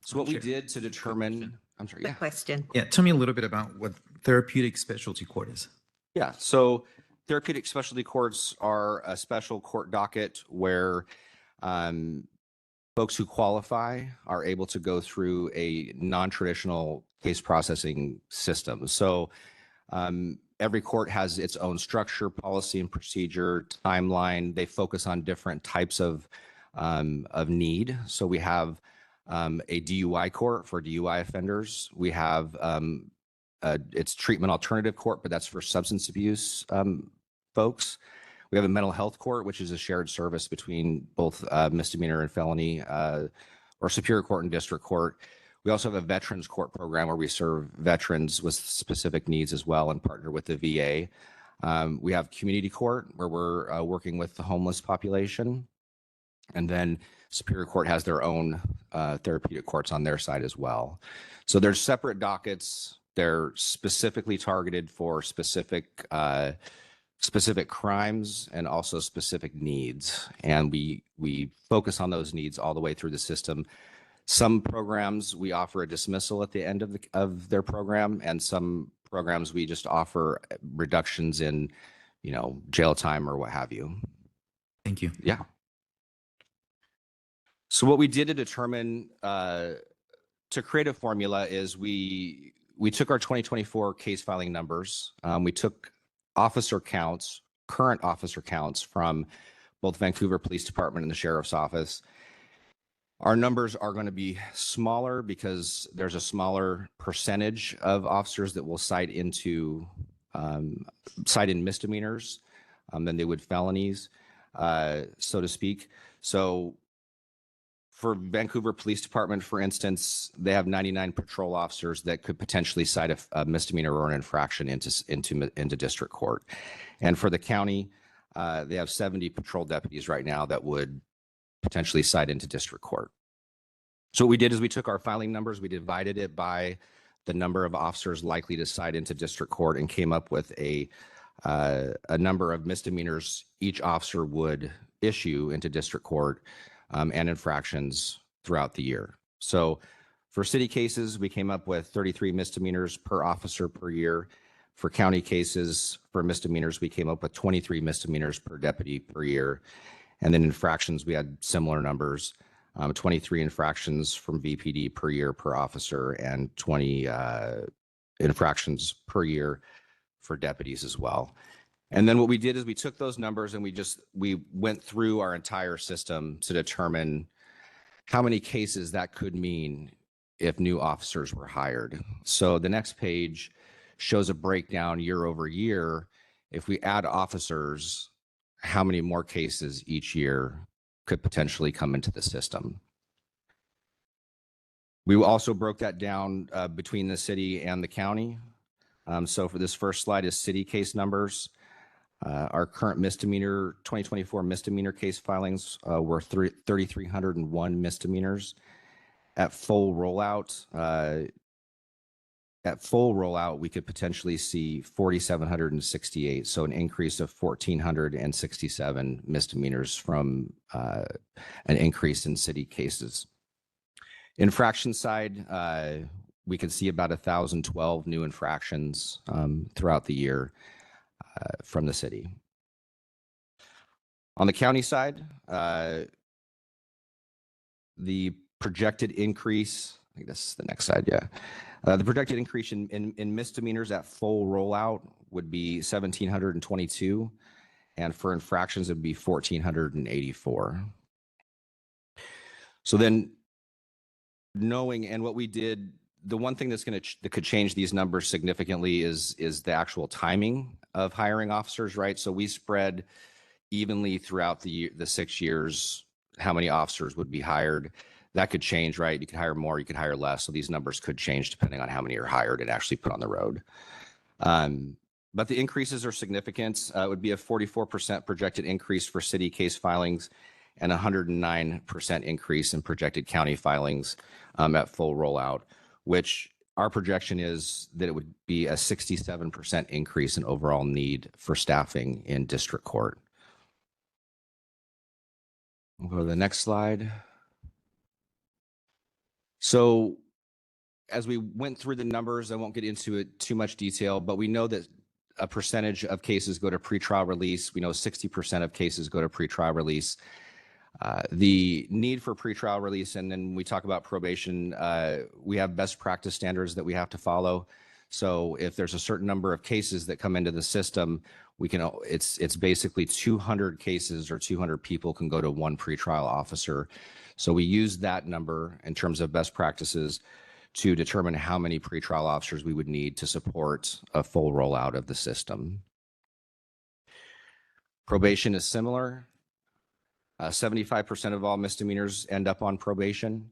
So what we Chair, did to determine, I'm sorry, The yeah. question. Yeah, tell me a little bit about what therapeutic specialty court is. Yeah, so therapeutic specialty courts are a special court docket where folks who qualify are able to go through a non-traditional case processing system. So every court has its own structure, policy and procedure, timeline. They focus on different types of need. So we have a DUI court for DUI offenders. We have it's treatment alternative court, but that's for substance abuse folks. We have a mental health court, which is a shared service between both misdemeanor and felony, or Superior Court and District Court. We also have a veterans court program where we serve veterans with specific needs as well and partner with the VA. We have community court where we're working with the homeless population. And then Superior Court has their own therapeutic courts on their side as well. So there's separate dockets. They're specifically targeted for specific crimes and also specific needs. And we focus on those needs all the way through the system. Some programs we offer a dismissal at the end of their program, and some programs we just offer reductions in, jail time or what have you. Thank you. Yeah. So what we did to determine to create a formula is we took our 2024 case filing numbers. We took officer counts, current officer counts from both Vancouver Police Department and the Sheriff's Office. Our numbers are going to be smaller because there's a smaller percentage of officers that will cite in misdemeanors than they would felonies, so to speak. So for Vancouver Police Department, for instance, they have 99 patrol officers that could potentially cite a misdemeanor or an infraction into district court. And for the county, they have 70 patrol deputies right now that would potentially cite into district court. So what we did is we took our filing numbers, we divided it by the number of officers likely to cite into district court, and came up with a number of misdemeanors each officer would issue into district court and infractions throughout the year. So for city cases, we came up with 33 misdemeanors per officer per year. For county cases, for misdemeanors, we came up with 23 misdemeanors per deputy per year. And then infractions, we had similar numbers, 23 infractions from VPD per year per officer, and 20 infractions per year for deputies as well. And then what we did is we took those numbers and we went through our entire system to determine how many cases that could mean if new officers were hired. So the next page shows a breakdown year over year. If we add officers, how many more cases each year could potentially come into the system. We also broke that down between the city and the county. So for this first slide is city case numbers. Our current 2024 misdemeanor case filings were 3,301 misdemeanors. At full rollout, we could potentially see 4,768, so an increase of 1,467 misdemeanors from an increase in city cases. Infraction side, we could see about 1,012 new infractions throughout the year from the city. On the county side, the projected increase, I think this is the next slide, yeah. The projected increase in misdemeanors at full rollout would be 1,722, and for infractions, it would be 1,484. So then knowing, and what we did, the one thing that could change these numbers significantly is the actual timing of hiring officers, right? So we spread evenly throughout the 6 years how many officers would be hired. That could change, right? You could hire more, you could hire less. So these numbers could change depending on how many are hired and actually put on the road. But the increases are significant. It would be a 44% projected increase for city case filings and 109% increase in projected county filings at full rollout, which our projection is that it would be a 67% increase in overall need for staffing in district court. We'll go to the next slide. So as we went through the numbers, I won't get into it too much detail, but we know that a percentage of cases go to pretrial release. We know 60% of cases go to pretrial release. The need for pretrial release, and then we talk about probation, we have best practice standards that we have to follow. So if there's a certain number of cases that come into the system, we can, it's basically 200 cases or 200 people can go to one pretrial officer. So we use that number in terms of best practices to determine how many pretrial officers we would need to support a full rollout of the system. Probation is similar. 75% of all misdemeanors end up on probation.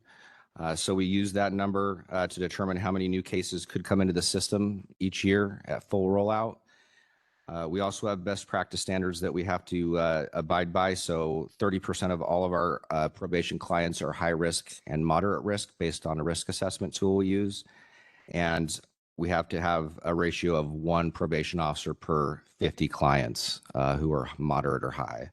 So we use that number to determine how many new cases could come into the system each year at full rollout. We also have best practice standards that we have to abide by. So 30% of all of our probation clients are high risk and moderate risk based on a risk assessment tool we use. And we have to have a ratio of 1 probation officer per 50 clients who are moderate or high.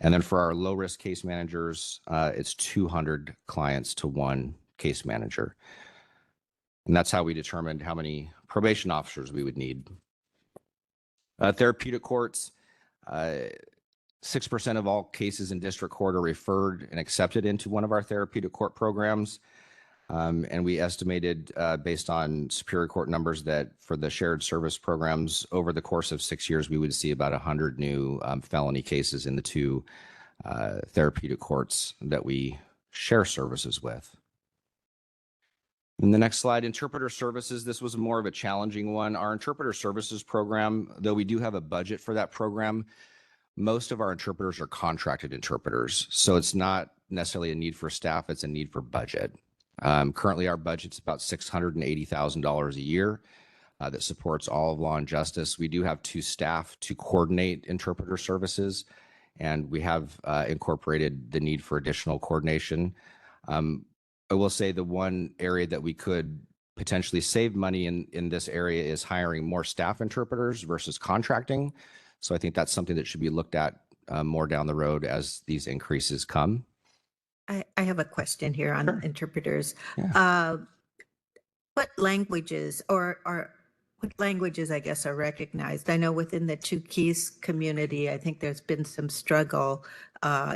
And then for our low risk case managers, it's 200 clients to 1 case manager. And that's how we determined how many probation officers we would need. Therapeutic courts, 6% of all cases in district court are referred and accepted into one of our therapeutic court programs. And we estimated based on Superior Court numbers that for the shared service programs over the course of 6 years, we would see about 100 new felony cases in the 2 therapeutic courts that we share services with. In the next slide, interpreter services, this was more of a challenging one. Our interpreter services program, though we do have a budget for that program, most of our interpreters are contracted interpreters. So it's not necessarily a need for staff, it's a need for budget. Currently, our budget's about $680,000 a year that supports all of law and justice. We do have 2 staff to coordinate interpreter services, and we have incorporated the need for additional coordination. I will say the one area that we could potentially save money in this area is hiring more staff interpreters versus contracting. So I think that's something that should be looked at more down the road as these increases come. I have a question here on Sure. interpreters. Yeah. What languages or what languages, I guess, are recognized? I know within the Two Keys community, I think there's been some struggle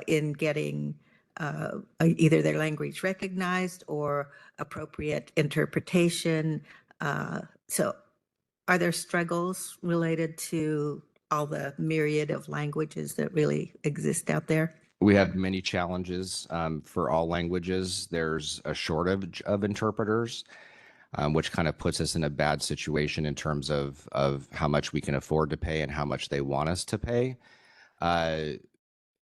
in getting either their language recognized or appropriate interpretation. So are there struggles related to all the myriad of languages that really exist out there? We have many challenges for all languages. There's a shortage of interpreters, which kind of puts us in a bad situation in terms of how much we can afford to pay and how much they want us to pay.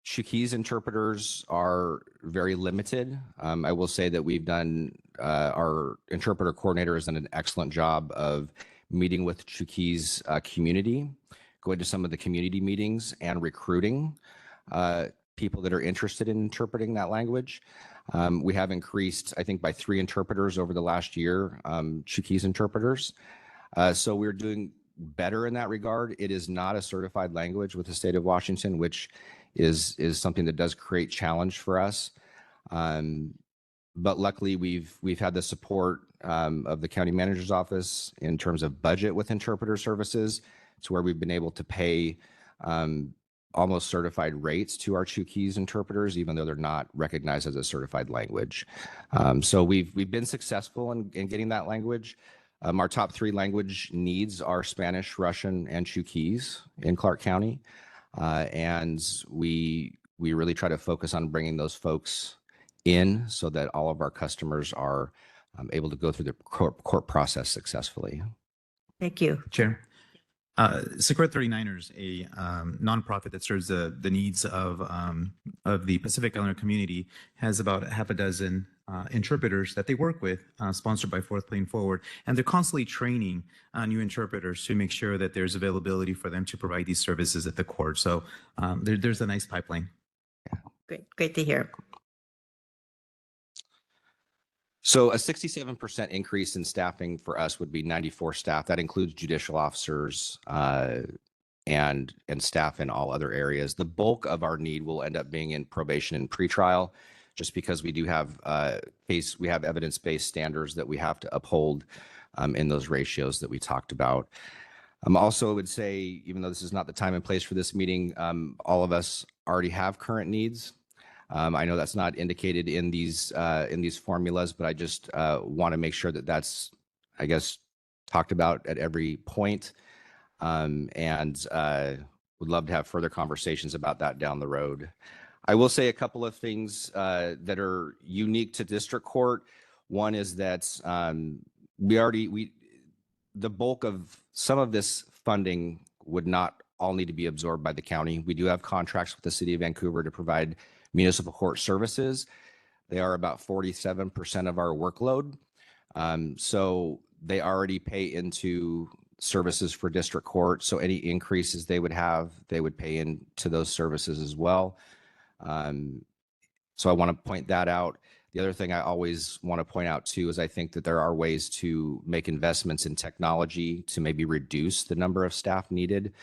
Chuukese interpreters are very limited. I will say that we've done, our interpreter coordinator has done an excellent job of meeting with Chuukese community, going to some of the community meetings and recruiting people that are interested in interpreting that language. We have increased, I think, by 3 interpreters over the last year, Chuukese interpreters. So we're doing better in that regard. It is not a certified language with the state of Washington, which is something that does create challenge for us. But luckily, we've had the support of the county manager's office in terms of budget with interpreter services, to where we've been able to pay almost certified rates to our Chuukese interpreters, even though they're not recognized as a certified language. So we've been successful in getting that language. Our top 3 language needs are Spanish, Russian, and Chuukese in Clark County. And we really try to focus on bringing those folks in so that all of our customers are able to go through the court process successfully. Thank you. Chair. Secure 39ers, a nonprofit that serves the needs of the Pacific Islander community, has about half a dozen interpreters that they work with, sponsored by Fourth Plane Forward, and they're constantly training new interpreters to make sure that there's availability for them to provide these services at the court. So there's a nice pipeline. Great to hear. So a 67% increase in staffing for us would be 94 staff. That includes judicial officers and staff in all other areas. The bulk of our need will end up being in probation and pretrial, just because we do have we have evidence-based standards that we have to uphold in those ratios that we talked about. Also, I would say, even though this is not the time and place for this meeting, all of us already have current needs. I know that's not indicated in these formulas, but I just want to make sure that that's, I guess, talked about at every point, and would love to have further conversations about that down the road. I will say a couple of things that are unique to district court. One is that the bulk of some of this funding would not all need to be absorbed by the county. We do have contracts with the city of Vancouver to provide municipal court services. They are about 47% of our workload. So they already pay into services for district court. So any increases they would have, they would pay into those services as well. So I want to point that out. The other thing I always want to point out too is I think that there are ways to make investments in technology to maybe reduce the number of staff needed.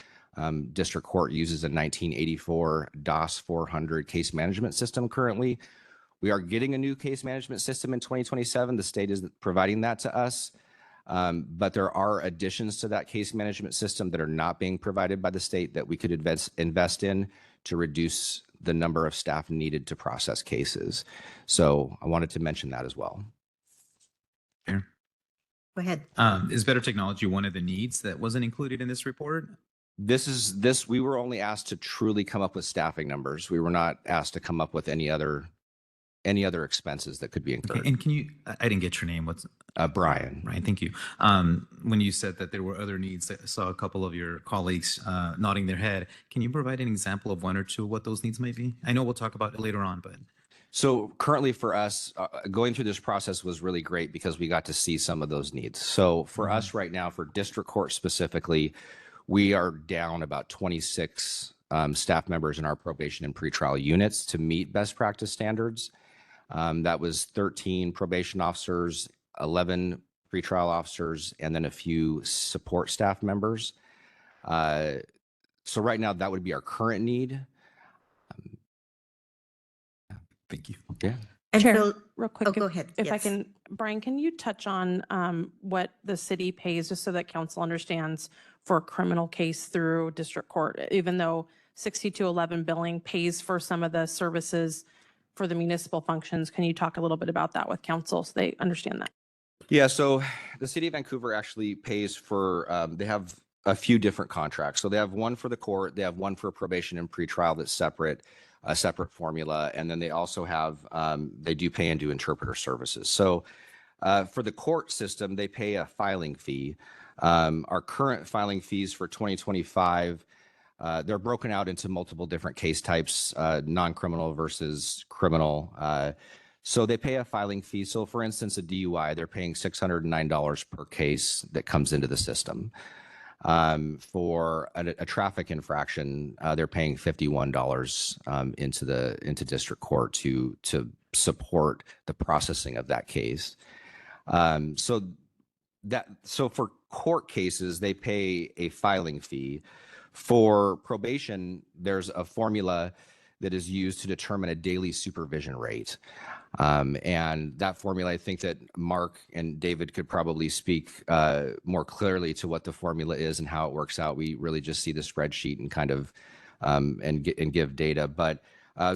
District Court uses a 1984 DOS 400 case management system currently. We are getting a new case management system in 2027. The state is providing that to us. But there are additions to that case management system that are not being provided by the state that we could invest in to reduce the number of staff needed to process cases. So I wanted to mention that as well. Fair. Go ahead. Is better technology one of the needs that wasn't included in this report? We were only asked to truly come up with staffing numbers. We were not asked to come up with any other expenses that could be incurred. Okay, and can you, I didn't get your name. What's Brian. Brian, thank you. When you said that there were other needs, I saw a couple of your colleagues nodding their head. Can you provide an example of one or two of what those needs might be? I know we'll talk about it later on, but. So currently for us, going through this process was really great because we got to see some of those needs. So for us right now, for district court specifically, we are down about 26 staff members in our probation and pretrial units to meet best practice standards. That was 13 probation officers, 11 pretrial officers, and then a few support staff members. So right now, that would be our current need. Thank you. Yeah. And Chair, Phil- real quick. Oh, go ahead. If I Yes. can, Brian, can you touch on what the city pays, just so that council understands, for a criminal case through district court, even though 6211 billing pays for some of the services for the municipal functions? Can you talk a little bit about that with council so they understand that? Yeah, so the city of Vancouver actually pays for, they have a few different contracts. So they have one for the court, they have one for probation and pretrial that's separate, a separate formula. And then they also have, they do pay into interpreter services. So for the court system, they pay a filing fee. Our current filing fees for 2025, they're broken out into multiple different case types, non-criminal versus criminal. So they pay a filing fee. So for instance, a DUI, they're paying $609 per case that comes into the system. For a traffic infraction, they're paying $51 into district court to support the processing of that case. So for court cases, they pay a filing fee. For probation, there's a formula that is used to determine a daily supervision rate. And that formula, I think that Mark and David could probably speak more clearly to what the formula is and how it works out. We really just see the spreadsheet and kind of and give data. But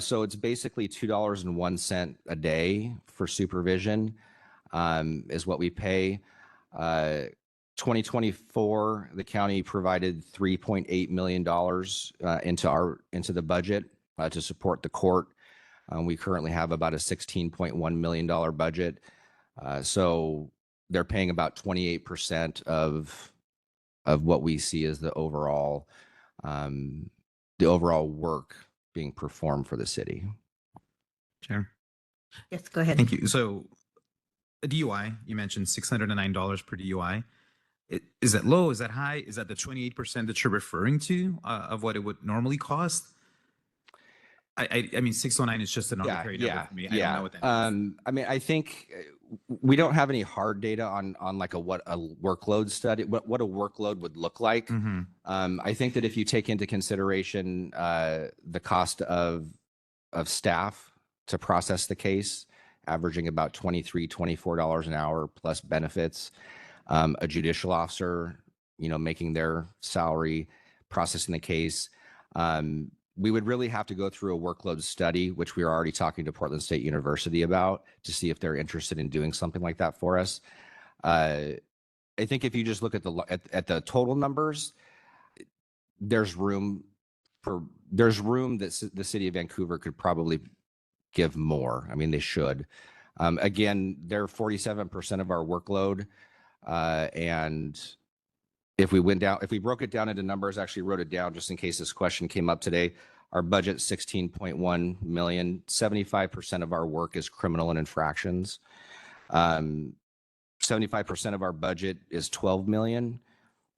so it's basically $2.01 a day for supervision is what we pay. 2024, the county provided $3.8 million into the budget to support the court. We currently have about a $16.1 million budget. So they're paying about 28% of what we see as the overall work being performed for the city. Chair. Yes, go ahead. Thank you. So a DUI, you mentioned $609 per DUI. Is that low? Is that high? Is that the 28% that you're referring to of what it would normally cost? I mean, 609 is just an arbitrary number for me. I don't know what that means. I mean, I think we don't have any hard data on like what a workload study, what a workload would look like. Mhm. I think that if you take into consideration the cost of staff to process the case, averaging about $24 an hour plus benefits, a judicial officer, making their salary, processing the case. We would really have to go through a workload study, which we are already talking to Portland State University about, to see if they're interested in doing something like that for us. I think if you just look at the total numbers, there's room that the city of Vancouver could probably give more. I mean, they should. Again, they're 47% of our workload, and if we broke it down into numbers, actually wrote it down just in case this question came up today. Our budget 16.1 million. 75% of our work is criminal and infractions. 75% of our budget is 12 million.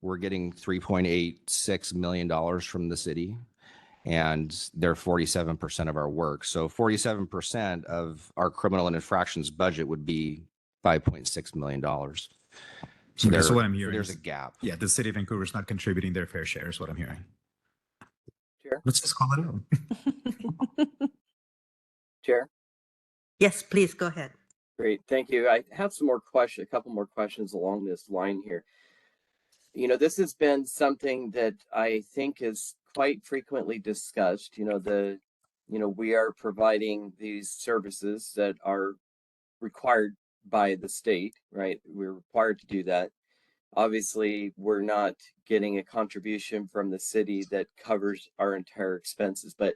We're getting $3.86 million from the city, and they're 47% of our work. So 47% of our criminal and infractions budget would be $5.6 million. So, Okay, so what I'm hearing there's is- a gap. Yeah, the city of Vancouver is not contributing their fair share is what I'm hearing. Chair? Let's just call it out. Chair? Yes, please go ahead. Great, thank you. I have a couple more questions along this line here. This has been something that I think is quite frequently discussed. We are providing these services that are required by the state, right? We're required to do that. Obviously, we're not getting a contribution from the city that covers our entire expenses, but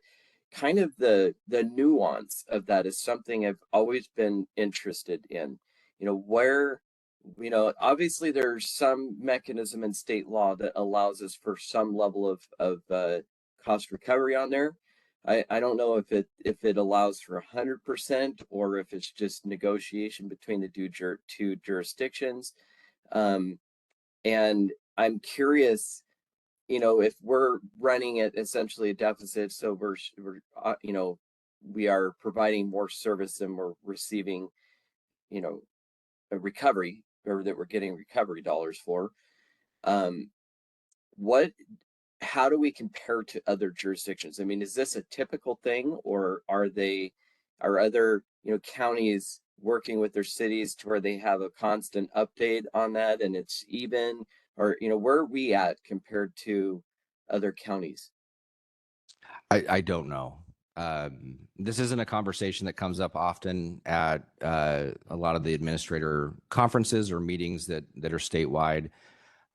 kind of the nuance of that is something I've always been interested in. Obviously there's some mechanism in state law that allows us for some level of cost recovery on there. I don't know if it allows for 100% or if it's just negotiation between the two jurisdictions. And I'm curious, if we're running at essentially a deficit, so we are providing more service than we're receiving, a recovery, or that we're getting recovery dollars for. How do we compare to other jurisdictions? I mean, is this a typical thing, or are other, counties working with their cities to where they have a constant update on that and it's even, or, where are we at compared to other counties? I don't know. This isn't a conversation that comes up often at a lot of the administrator conferences or meetings that are statewide.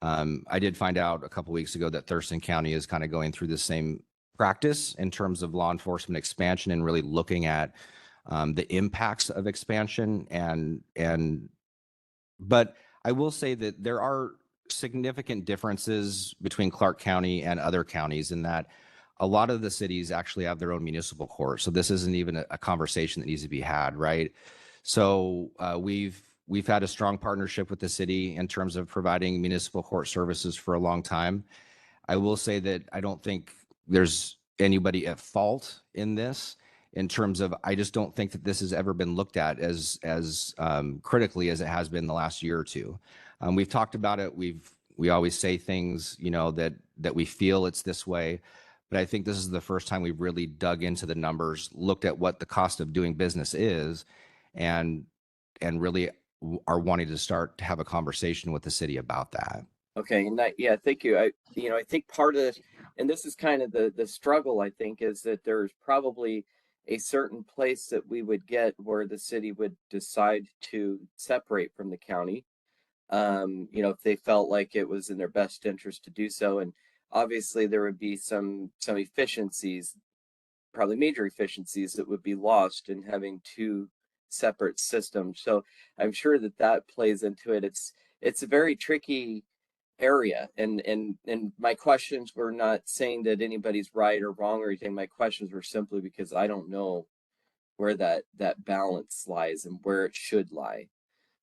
I did find out a couple weeks ago that Thurston County is kind of going through the same practice in terms of law enforcement expansion and really looking at the impacts of expansion. But I will say that there are significant differences between Clark County and other counties in that a lot of the cities actually have their own municipal court. So this isn't even a conversation that needs to be had, right? So we've had a strong partnership with the city in terms of providing municipal court services for a long time. I will say that I don't think there's anybody at fault in this, in terms of, I just don't think that this has ever been looked at as critically as it has been the last year or two. We've talked about it. We always say things, that we feel it's this way. But I think this is the first time we've really dug into the numbers, looked at what the cost of doing business is, and really are wanting to start to have a conversation with the city about that. Okay, and thank you. I think part of, and this is kind of the struggle, I think, is that there's probably a certain place that we would get where the city would decide to separate from the county. If they felt like it was in their best interest to do so. And obviously there would be some efficiencies, probably major efficiencies, that would be lost in having two separate systems. So I'm sure that plays into it. It's a very tricky area, and my questions were not saying that anybody's right or wrong or anything. My questions were simply because I don't know where that balance lies and where it should lie.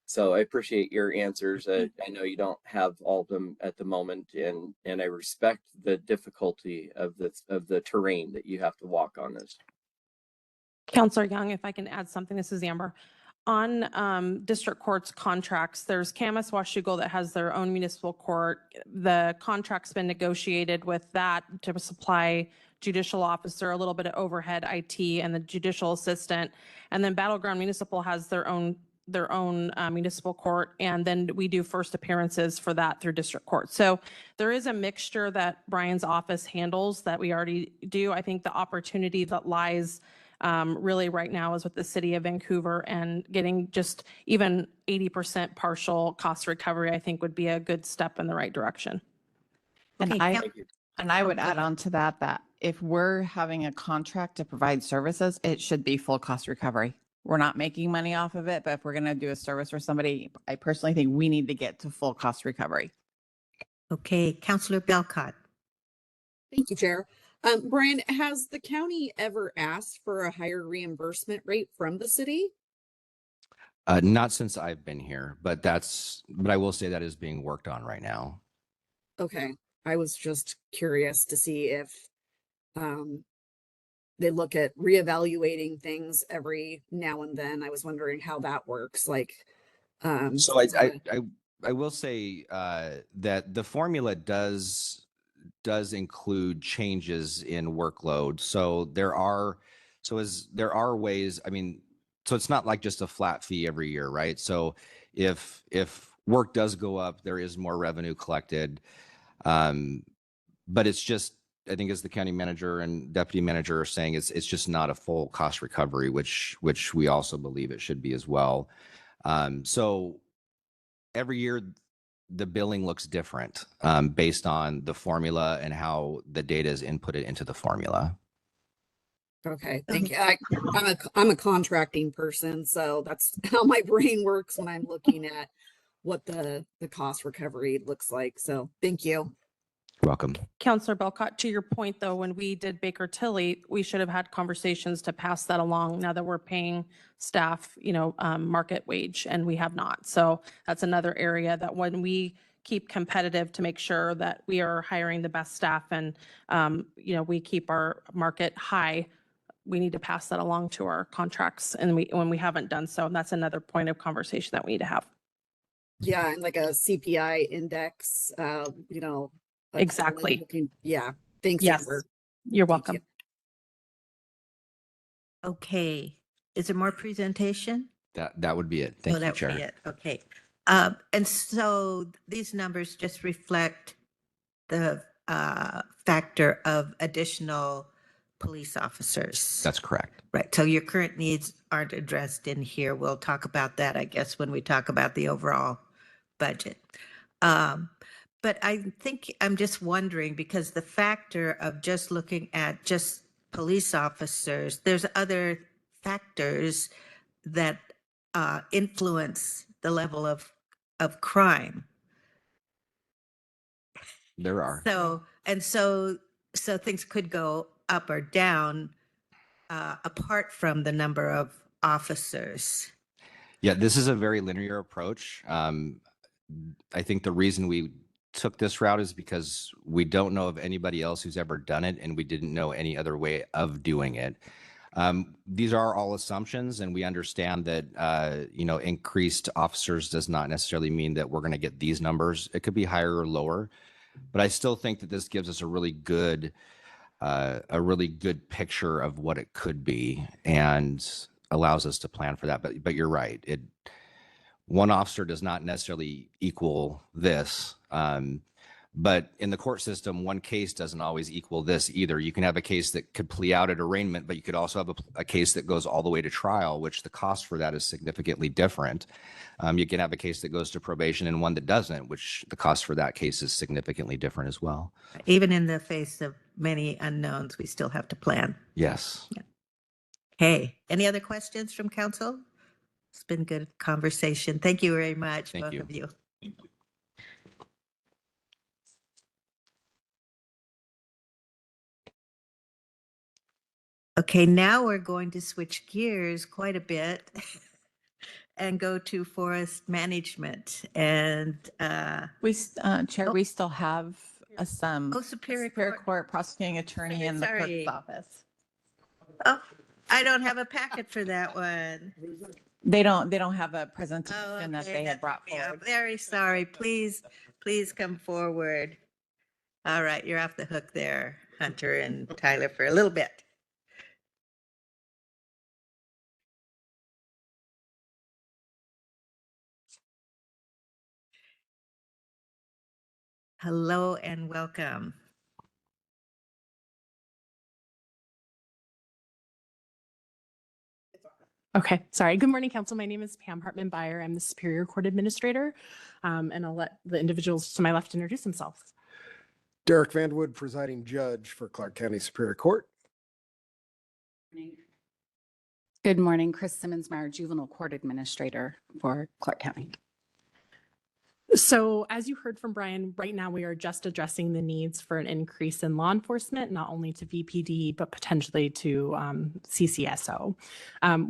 So I appreciate your answers. I know you don't have all of them at the moment, and I respect the difficulty of the terrain that you have to walk on this. Counselor Young, if I can add something, this is Amber. On district courts contracts, there's Camas Washougal that has their own municipal court. The contract's been negotiated with that to supply judicial officer, a little bit of overhead IT and the judicial assistant. And then Battleground Municipal has their own municipal court. And then we do first appearances for that through district court. So there is a mixture that Brian's office handles that we already do. I think the opportunity that lies really right now is with the city of Vancouver, and getting just even 80% partial cost recovery, I think would be a good step in the right direction. And Okay, I, Thank you. and I would add on to that if we're having a contract to provide services, it should be full cost recovery. We're not making money off of it, but if we're going to do a service for somebody, I personally think we need to get to full cost recovery. Okay, Counselor Belcott. Thank you, Chair. Brian, has the county ever asked for a higher reimbursement rate from the city? Not since I've been here, but I will say that is being worked on right now. Okay, I was just curious to see if they look at reevaluating things every now and then. I was wondering how that works. Like, So I will say that the formula does include changes in workload. So there are ways, I mean, so it's not like just a flat fee every year, right? So if work does go up, there is more revenue collected. But it's just, I think as the county manager and deputy manager are saying, it's just not a full cost recovery, which we also believe it should be as well. So every year the billing looks different based on the formula and how the data is inputted into the formula. okay, thank you. I'm a contracting person, so that's how my brain works when I'm looking at what the cost recovery looks like. So thank you. You're welcome. Counselor Belcott, to your point though, when we did Baker Tilly, we should have had conversations to pass that along now that we're paying staff, market wage, and we have not. So that's another area that when we keep competitive to make sure that we are hiring the best staff and, we keep our market high, we need to pass that along to our contracts, and when we haven't done so, and that's another point of conversation that we need to have. Yeah, and like a CPI index, Exactly. Yeah, thanks, Yes. Amber. You're Thank welcome. you. Okay, is there more presentation? That would be it. Oh, Thank you, that would Chair. be it. Okay. And so these numbers just reflect the factor of additional police officers. That's correct. Right. So your current needs aren't addressed in here. We'll talk about that, I guess, when we talk about the overall budget. But I think I'm just wondering, because the factor of just looking at just police officers, there's other factors that influence the level of crime. There are. So things could go up or down apart from the number of officers. Yeah, this is a very linear approach. I think the reason we took this route is because we don't know of anybody else who's ever done it, and we didn't know any other way of doing it. These are all assumptions, and we understand that increased officers does not necessarily mean that we're going to get these numbers. It could be higher or lower, but I still think that this gives us a really good picture of what it could be and allows us to plan for that. But you're right. One officer does not necessarily equal this. But in the court system, one case doesn't always equal this either. You can have a case that could plea out at arraignment, but you could also have a case that goes all the way to trial, which the cost for that is significantly different. You can have a case that goes to probation and one that doesn't, which the cost for that case is significantly different as well. Even in the face of many unknowns, we still have to plan. Yes. Okay, any other questions from council? It's been good conversation. Thank you very much, Thank both you. of you. Okay, now we're going to switch gears quite a bit and go to forest management and Chair, Oh. we still have Superior Superior Court. Court prosecuting attorney in the Sorry. clerk's office. Oh, I don't have a packet for that one. They don't have a Oh, presentation that okay, they had that's brought okay. I'm forward. very sorry. Please come forward. All right, you're off the hook there, Hunter and Tyler, for a little bit. Hello and welcome. Okay, sorry. Good morning, Council. My name is Pam Hartman Beyer. I'm the Superior Court Administrator, and I'll let the individuals to my left introduce themselves. Derek Vanwood, presiding judge for Clark County Superior Court. Good morning, Chris Simmons-Meyer, Juvenile Court Administrator for Clark County. So as you heard from Brian, right now we are just addressing the needs for an increase in law enforcement, not only to VPD, but potentially to CCSO.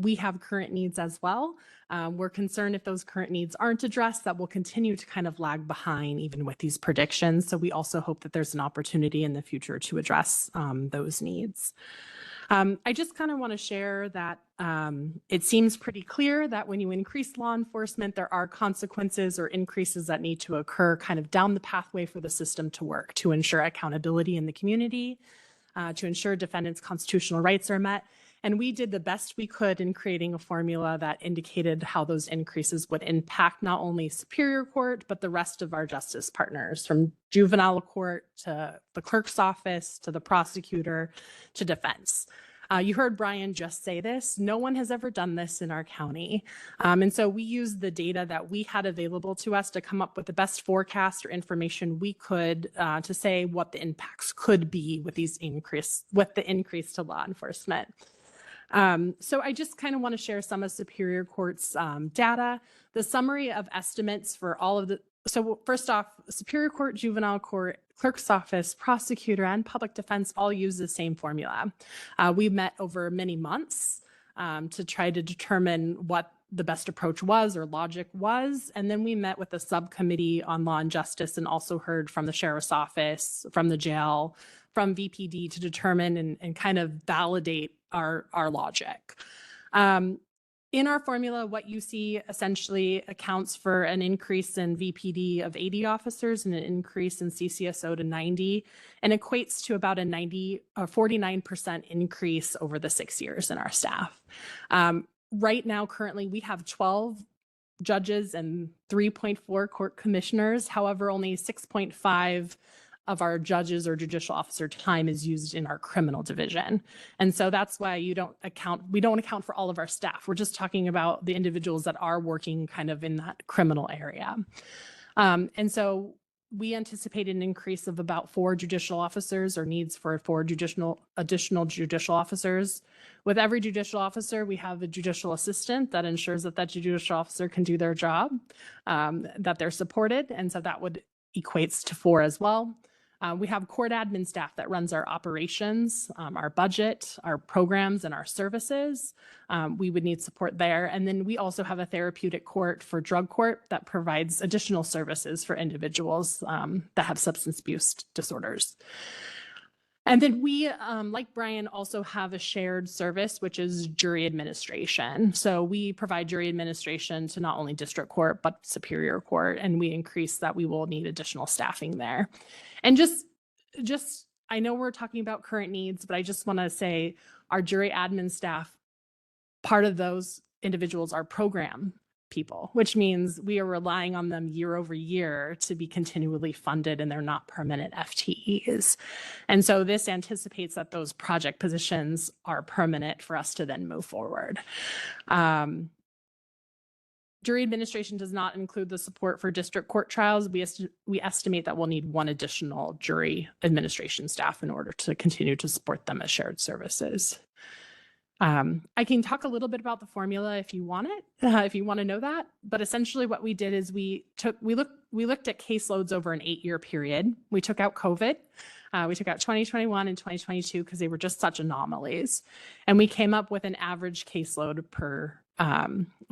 We have current needs as well. We're concerned if those current needs aren't addressed, that will continue to kind of lag behind even with these predictions. So we also hope that there's an opportunity in the future to address those needs. I just kind of want to share that it seems pretty clear that when you increase law enforcement, there are consequences or increases that need to occur kind of down the pathway for the system to work, to ensure accountability in the community, to ensure defendants' constitutional rights are met. And we did the best we could in creating a formula that indicated how those increases would impact not only Superior Court, but the rest of our justice partners, from juvenile court to the clerk's office, to the prosecutor, to defense. You heard Brian just say this. No one has ever done this in our county. And so we used the data that we had available to us to come up with the best forecast or information we could to say what the impacts could be with the increase to law enforcement. So I just kind of want to share some of Superior Court's data. The summary of estimates for all of the, so first off, Superior Court, Juvenile Court, Clerk's Office, Prosecutor, and Public Defense all use the same formula. We met over many months to try to determine what the best approach was or logic was. And then we met with the subcommittee on law and justice and also heard from the sheriff's office, from the jail, from VPD to determine and kind of validate our logic. In our formula, what you see essentially accounts for an increase in VPD of 80 officers and an increase in CCSO to 90, and equates to about a 49% increase over the 6 years in our staff. Right now, currently, we have 12 judges and 3.4 court commissioners. However, only 6.5 of our judges or judicial officer time is used in our criminal division. And so that's why we don't account for all of our staff. We're just talking about the individuals that are working kind of in that criminal area. And so we anticipate an increase of about 4 judicial officers or needs for 4 additional judicial officers. With every judicial officer, we have a judicial assistant that ensures that that judicial officer can do their job, that they're supported. And so that would equates to 4 as well. We have court admin staff that runs our operations, our budget, our programs, and our services. We would need support there. And then we also have a therapeutic court for drug court that provides additional services for individuals that have substance abuse disorders. And then we, like Brian, also have a shared service, which is jury administration. So we provide jury administration to not only district court, but Superior Court, and we increase that we will need additional staffing there. And just I know we're talking about current needs, but I just want to say our jury admin staff, part of those individuals are program people, which means we are relying on them year over year to be continually funded, and they're not permanent FTEs. And so this anticipates that those project positions are permanent for us to then move forward. Jury administration does not include the support for district court trials. We estimate that we'll need 1 additional jury administration staff in order to continue to support them as shared services. I can talk a little bit about the formula if you want it, if you want to know that. But essentially what we did is we looked at caseloads over an 8-year period. We took out COVID. We took out 2021 and 2022 because they were just such anomalies. And we came up with an average caseload per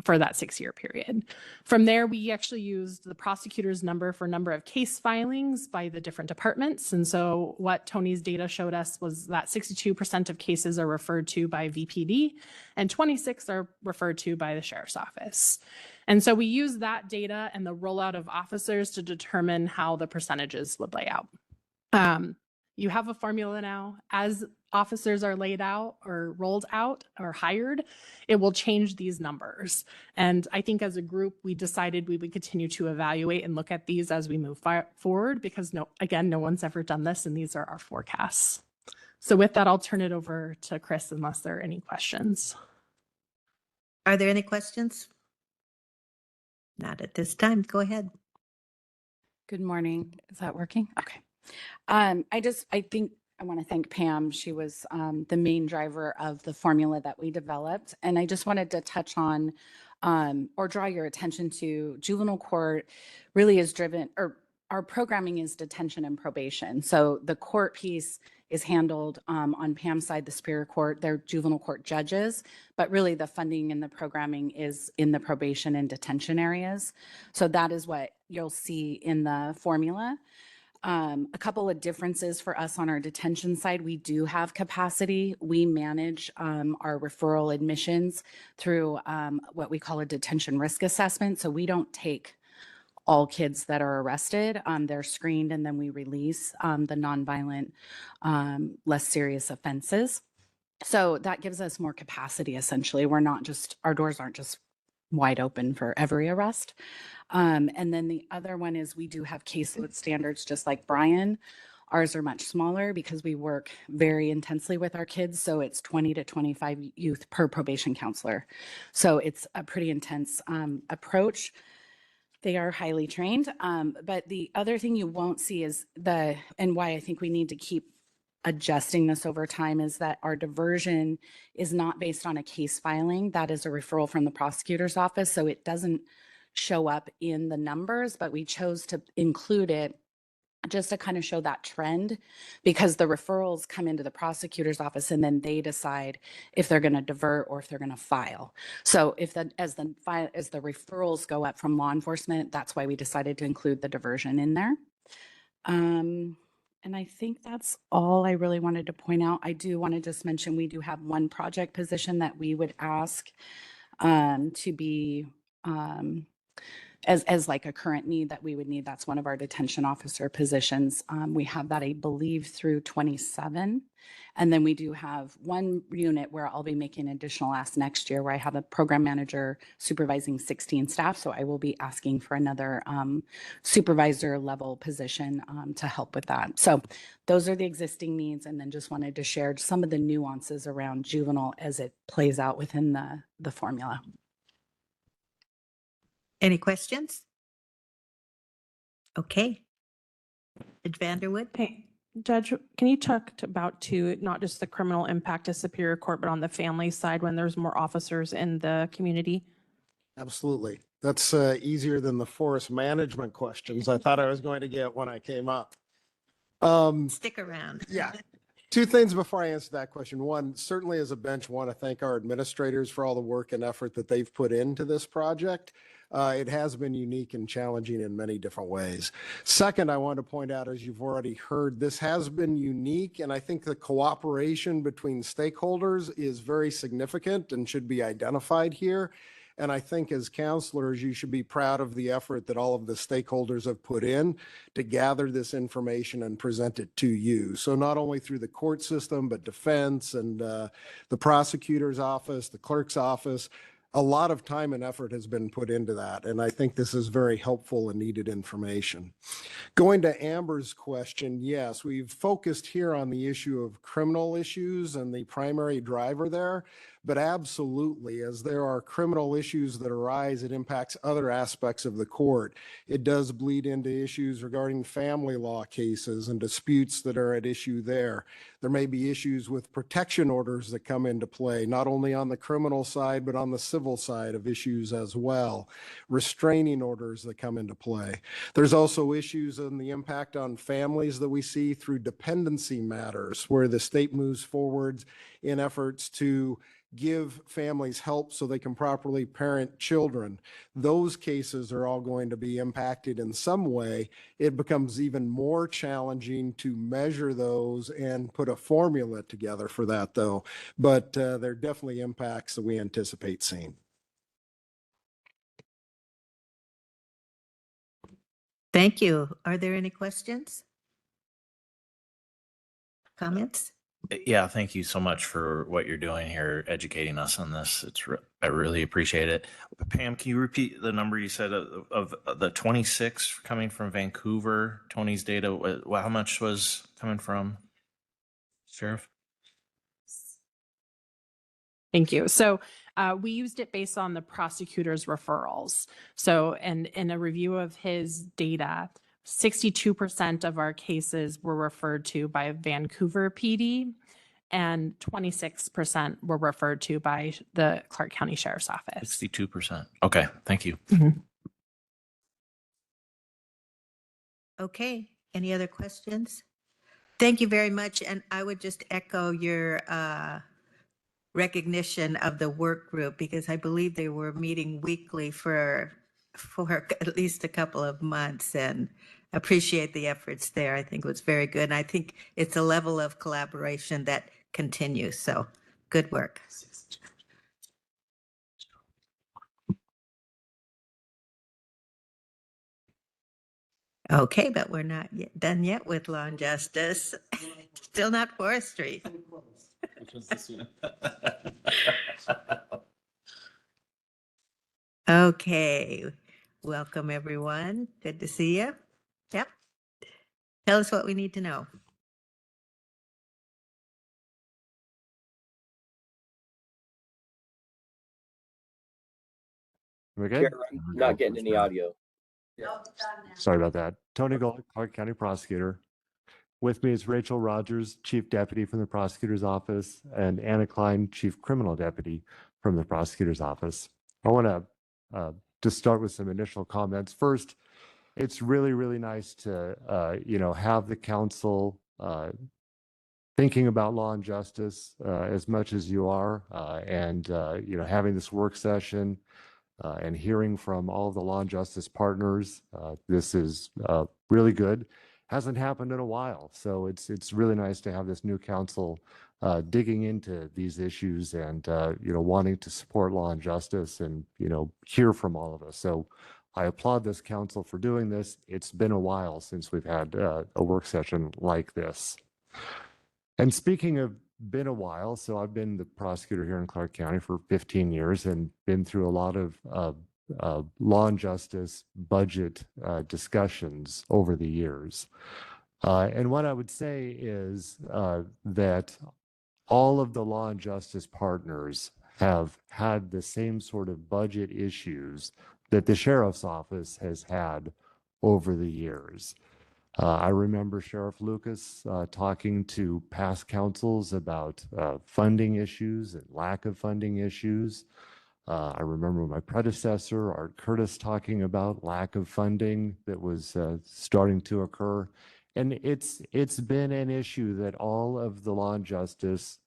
for that 6-year period. From there, we actually used the prosecutor's number for number of case filings by the different departments. And so what Tony's data showed us was that 62% of cases are referred to by VPD and 26 are referred to by the sheriff's office. And so we use that data and the rollout of officers to determine how the percentages would lay out. You have a formula now. As officers are laid out or rolled out or hired, it will change these numbers. And I think as a group, we decided we would continue to evaluate and look at these as we move forward because no one's ever done this and these are our forecasts. So with that, I'll turn it over to Chris unless there are any questions. Are there any questions? Not at this time. Go ahead. Good morning. Is that working? Okay. I think I want to thank Pam. She was the main driver of the formula that we developed. And I just wanted to touch on or draw your attention to juvenile court really is driven, or our programming is detention and probation. So the court piece is handled on Pam's side, the Superior Court, they're juvenile court judges, but really the funding and the programming is in the probation and detention areas. So that is what you'll see in the formula. A couple of differences for us on our detention side, we do have capacity. We manage our referral admissions through what we call a detention risk assessment. So we don't take all kids that are arrested. They're screened and then we release the nonviolent, less serious offenses. So that gives us more capacity essentially. Our doors aren't just wide open for every arrest. And then the other one is we do have caseload standards, just like Brian. Ours are much smaller because we work very intensely with our kids. So it's 20 to 25 youth per probation counselor. So it's a pretty intense approach. They are highly trained. But the other thing you won't see is and why I think we need to keep adjusting this over time is that our diversion is not based on a case filing. That is a referral from the prosecutor's office. So it doesn't show up in the numbers, but we chose to include it just to kind of show that trend because the referrals come into the prosecutor's office and then they decide if they're going to divert or if they're going to file. So as the referrals go up from law enforcement, that's why we decided to include the diversion in there. And I think that's all I really wanted to point out. I do want to just mention we do have one project position that we would ask to be as like a current need that we would need. That's one of our detention officer positions. We have that, I believe, through 27. And then we do have one unit where I'll be making additional asks next year where I have a program manager supervising 16 staff. So I will be asking for another supervisor level position to help with that. So those are the existing needs. And then just wanted to share some of the nuances around juvenile as it plays out within the formula. Any questions? Okay. Judge Vanderwood? Hey, Judge, can you talk about not just the criminal impact to Superior Court, but on the family side when there's more officers in the community? Absolutely. That's easier than the forest management questions I thought I was going to get when I came up. Stick around. Yeah. Two things before I answer that question. One, certainly as a bench, want to thank our administrators for all the work and effort that they've put into this project. It has been unique and challenging in many different ways. Second, I want to point out, as you've already heard, this has been unique, and I think the cooperation between stakeholders is very significant and should be identified here. And I think as counselors, you should be proud of the effort that all of the stakeholders have put in to gather this information and present it to you. So not only through the court system, but defense and the prosecutor's office, the clerk's office, a lot of time and effort has been put into that. And I think this is very helpful and needed information. Going to Amber's question, yes, we've focused here on the issue of criminal issues and the primary driver there. But absolutely, as there are criminal issues that arise, it impacts other aspects of the court. It does bleed into issues regarding family law cases and disputes that are at issue there. There may be issues with protection orders that come into play, not only on the criminal side, but on the civil side of issues as well. Restraining orders that come into play. There's also issues in the impact on families that we see through dependency matters, where the state moves forward in efforts to give families help so they can properly parent children. Those cases are all going to be impacted in some way. It becomes even more challenging to measure those and put a formula together for that, though. But there are definitely impacts that we anticipate seeing. Thank you. Are there any questions? Comments? Yeah, thank you so much for what you're doing here, educating us on this. I really appreciate it. Pam, can you repeat the number you said of the 26 coming from Vancouver? Tony's data, how much was coming from Sheriff? Thank you. So we used it based on the prosecutor's referrals. So, and in a review of his data, 62% of our cases were referred to by Vancouver PD and 26% were referred to by the Clark County Sheriff's Office. 62%. Okay, thank you. Okay, any other questions? Thank you very much. And I would just echo your recognition of the work group, because I believe they were meeting weekly for at least a couple of months, and appreciate the efforts there. I think it was very good. And I think it's a level of collaboration that continues. So good work. Okay, but we're not yet done yet with law and justice. Still not forestry. Okay, welcome everyone. Good to see you. Yep. Tell us what we need to know. We're good? Chair, I'm not getting any audio. Sorry about that. Tony Gold, Clark County Prosecutor. With me is Rachel Rogers, Chief Deputy from the Prosecutor's Office, and Anna Klein, Chief Criminal Deputy from the Prosecutor's Office. I want to just start with some initial comments. First, it's really, really nice to, have the council thinking about law and justice as much as you are, and having this work session and hearing from all of the law and justice partners. This is really good. Hasn't happened in a while, so it's really nice to have this new council digging into these issues and wanting to support law and justice and hear from all of us. So I applaud this council for doing this. It's been a while since we've had a work session like this. And speaking of been a while, so I've been the prosecutor here in Clark County for 15 years and been through a lot of law and justice budget discussions over the years. And what I would say is that all of the law and justice partners have had the same sort of budget issues that the sheriff's office has had over the years. I remember Sheriff Lucas talking to past councils about funding issues and lack of funding issues. I remember my predecessor, Art Curtis, talking about lack of funding that was starting to occur. And it's been an issue that all of the law and justice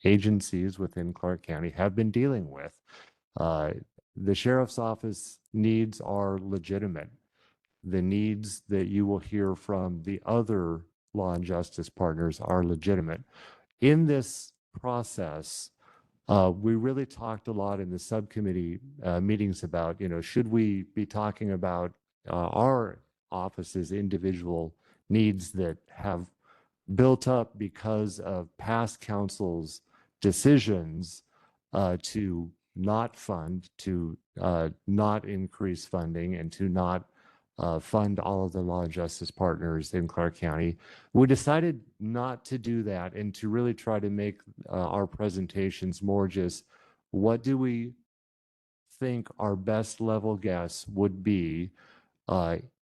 agencies within Clark County have been dealing with. The sheriff's office needs are legitimate. The needs that you will hear from the other law and justice partners are legitimate. In this process, we really talked a lot in the subcommittee meetings about, should we be talking about our office's individual needs that have built up because of past council's decisions to not fund, to not increase funding, and to not fund all of the law and justice partners in Clark County. We decided not to do that and to really try to make our presentations more just what do we think our best level guess would be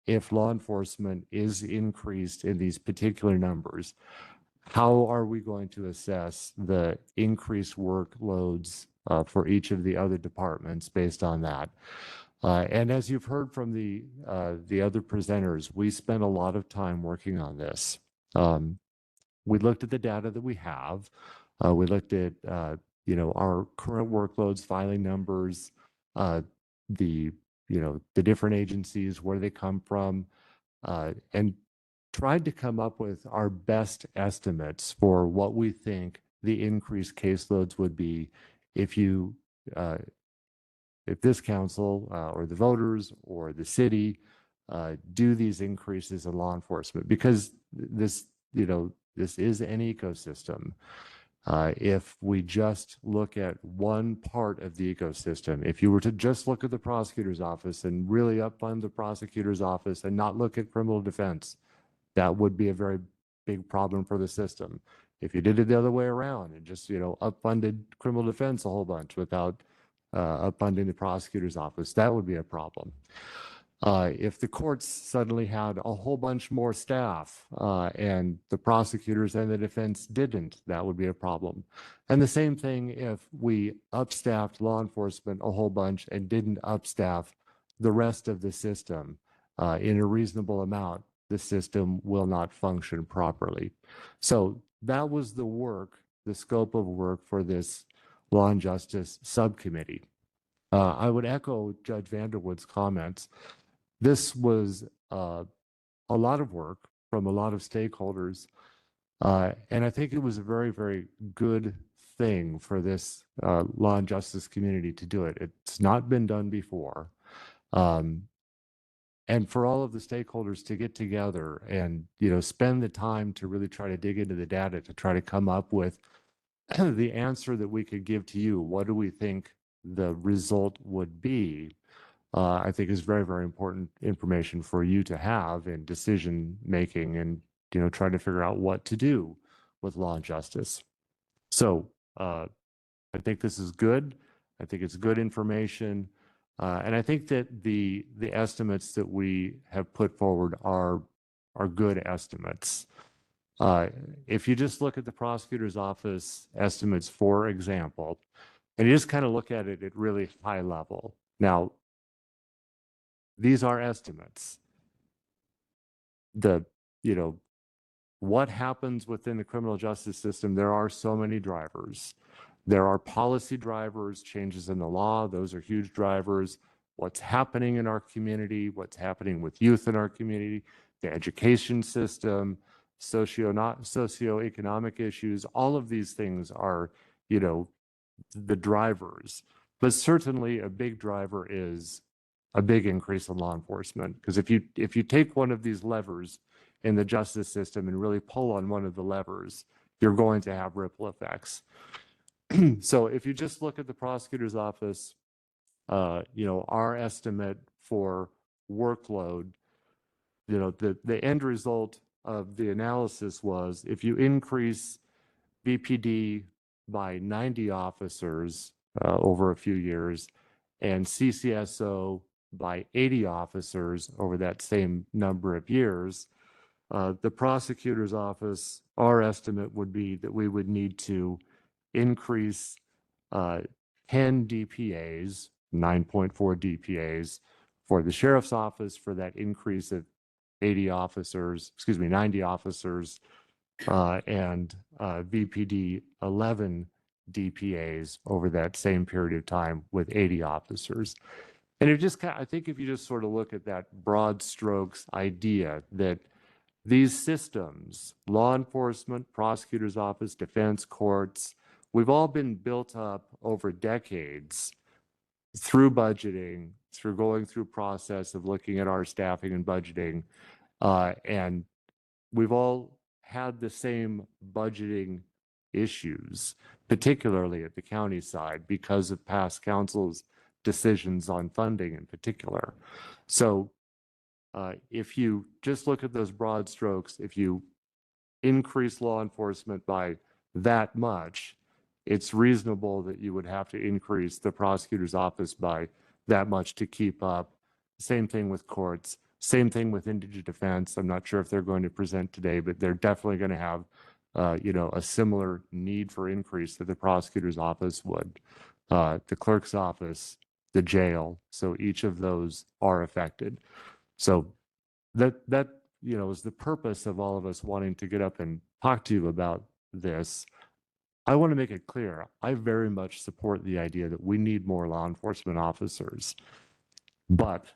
if law enforcement is increased in these particular numbers. How are we going to assess the increased workloads for each of the other departments based on that? And as you've heard from the other presenters, we spent a lot of time working on this. We looked at the data that we have. We looked at our current workloads, filing numbers, the, the different agencies, where they come from, and tried to come up with our best estimates for what we think the increased caseloads would be if you, if this council or the voters or the city do these increases in law enforcement, because this, this is an ecosystem. If we just look at one part of the ecosystem, if you were to just look at the prosecutor's office and really upfund the prosecutor's office and not look at criminal defense, that would be a very big problem for the system. If you did it the other way around and just, upfunded criminal defense a whole bunch without upfunding the prosecutor's office, that would be a problem. If the courts suddenly had a whole bunch more staff and the prosecutors and the defense didn't, that would be a problem. And the same thing if we upstaffed law enforcement a whole bunch and didn't upstaff the rest of the system in a reasonable amount, the system will not function properly. So that was the work, the scope of work for this Law and Justice Subcommittee. I would echo Judge Vanderwood's comments. This was a lot of work from a lot of stakeholders, and I think it was a very, very good thing for this law and justice community to do it. It's not been done before. And for all of the stakeholders to get together and, spend the time to really try to dig into the data to try to come up with the answer that we could give to you. What do we think the result would be? I think is very, very important information for you to have in decision making and, trying to figure out what to do with law and justice. So I think this is good. I think it's good information. And I think that the estimates that we have put forward are good estimates. If you just look at the prosecutor's office estimates, for example, and you just kind of look at it at really high level. Now, these are estimates. What happens within the criminal justice system, there are so many drivers. There are policy drivers, changes in the law, those are huge drivers. What's happening in our community, what's happening with youth in our community, the education system, socioeconomic issues, all of these things are, the drivers. But certainly a big driver is a big increase in law enforcement. Because if you take one of these levers in the justice system and really pull on one of the levers, you're going to have ripple effects. So if you just look at the prosecutor's office, our estimate for workload, the end result of the analysis was if you increase BPD by 90 officers over a few years and CCSO by 80 officers over that same number of years, the prosecutor's office, our estimate would be that we would need to increase 10 DPAs, 9.4 DPAs for the sheriff's office for that increase of 90 officers, and VPD 11 DPAs over that same period of time with 80 officers. And I think if you just sort of look at that broad strokes idea that these systems, law enforcement, prosecutor's office, defense, courts, we've all been built up over decades through budgeting, through going through process of looking at our staffing and budgeting. And we've all had the same budgeting issues, particularly at the county side, because of past council's decisions on funding in particular. So if you just look at those broad strokes, if you increase law enforcement by that much, it's reasonable that you would have to increase the prosecutor's office by that much to keep up. Same thing with courts, same thing with indigent defense. I'm not sure if they're going to present today, but they're definitely going to have a similar need for increase that the prosecutor's office would. The clerk's office, the jail. So each of those are affected. So that is the purpose of all of us wanting to get up and talk to you about this. I want to make it clear, I very much support the idea that we need more law enforcement officers, but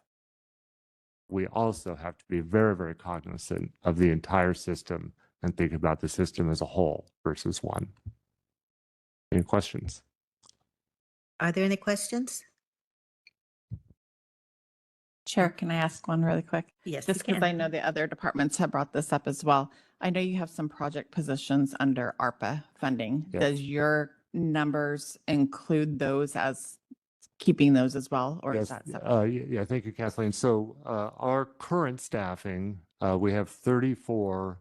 we also have to be very, very cognizant of the entire system and think about the system as a whole versus one. Any questions? Are there any questions? Chair, can I ask one really quick? Yes, Just you because can. I know the other departments have brought this up as well. I know you have some project positions under ARPA funding. Yeah. Does your numbers include those as keeping those as well, or is Yes, that separate? yeah, thank you, Kathleen. So our current staffing, we have 34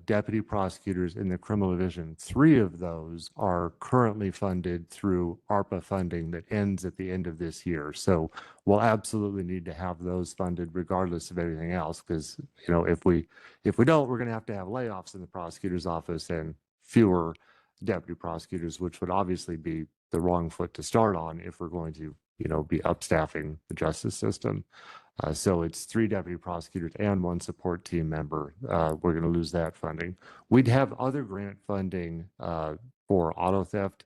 deputy prosecutors in the criminal division. 3 of those are currently funded through ARPA funding that ends at the end of this year. So we'll absolutely need to have those funded regardless of everything else, because if we don't, we're going to have layoffs in the prosecutor's office and fewer deputy prosecutors, which would obviously be the wrong foot to start on if we're going to be upstaffing the justice system. So it's 3 deputy prosecutors and 1 support team member. We're going to lose that funding. We'd have other grant funding for auto theft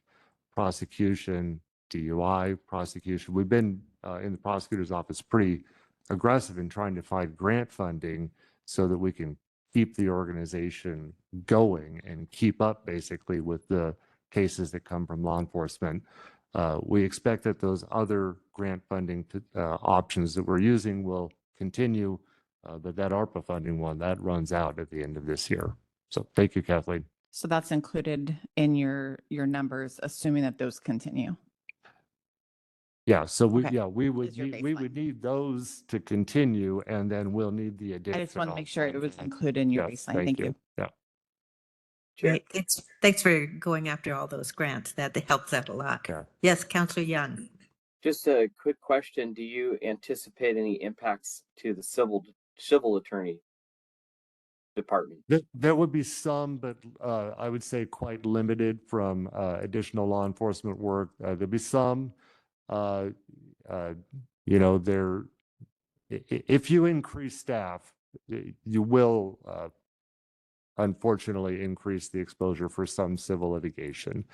prosecution, DUI prosecution. We've been in the prosecutor's office pretty aggressive in trying to find grant funding so that we can keep the organization going and keep up basically with the cases that come from law enforcement. We expect that those other grant funding options that we're using will continue, but that ARPA funding one, that runs out at the end of this year. So thank you, Kathleen. So that's included in your numbers, assuming that those continue. Yeah, so we Okay. would Is your need those to continue, and then we'll need the I additional. just want to make sure it was included in your Yes, baseline. Thank you. Yeah. Great. Thanks for going after all those grants. That helps out a lot. Yeah. Yes, Counselor Young. Just a quick question. Do you anticipate any impacts to the civil attorney department? There would be some, but I would say quite limited from additional law enforcement work. There'd be some, if you increase staff, you will unfortunately increase the exposure for some civil litigation.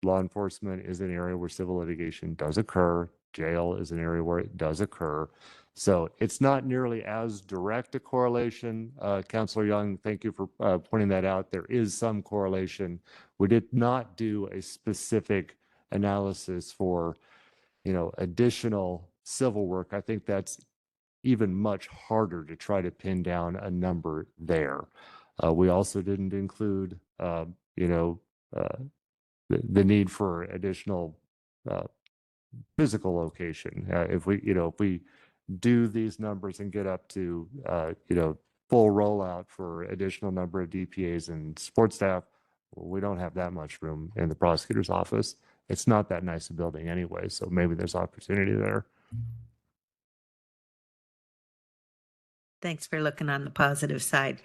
Law enforcement is an area where civil litigation does occur. Jail is an area where it does occur. So it's not nearly as direct a correlation. Counselor Young, thank you for pointing that out. There is some correlation. We did not do a specific analysis for, additional civil work. I think that's even much harder to try to pin down a number there. We also didn't include, the need for additional physical location. If we do these numbers and get up to, full rollout for additional number of DPAs and support staff, we don't have that much room in the prosecutor's office. It's not that nice a building anyway, so maybe there's opportunity there. Thanks for looking on the positive side.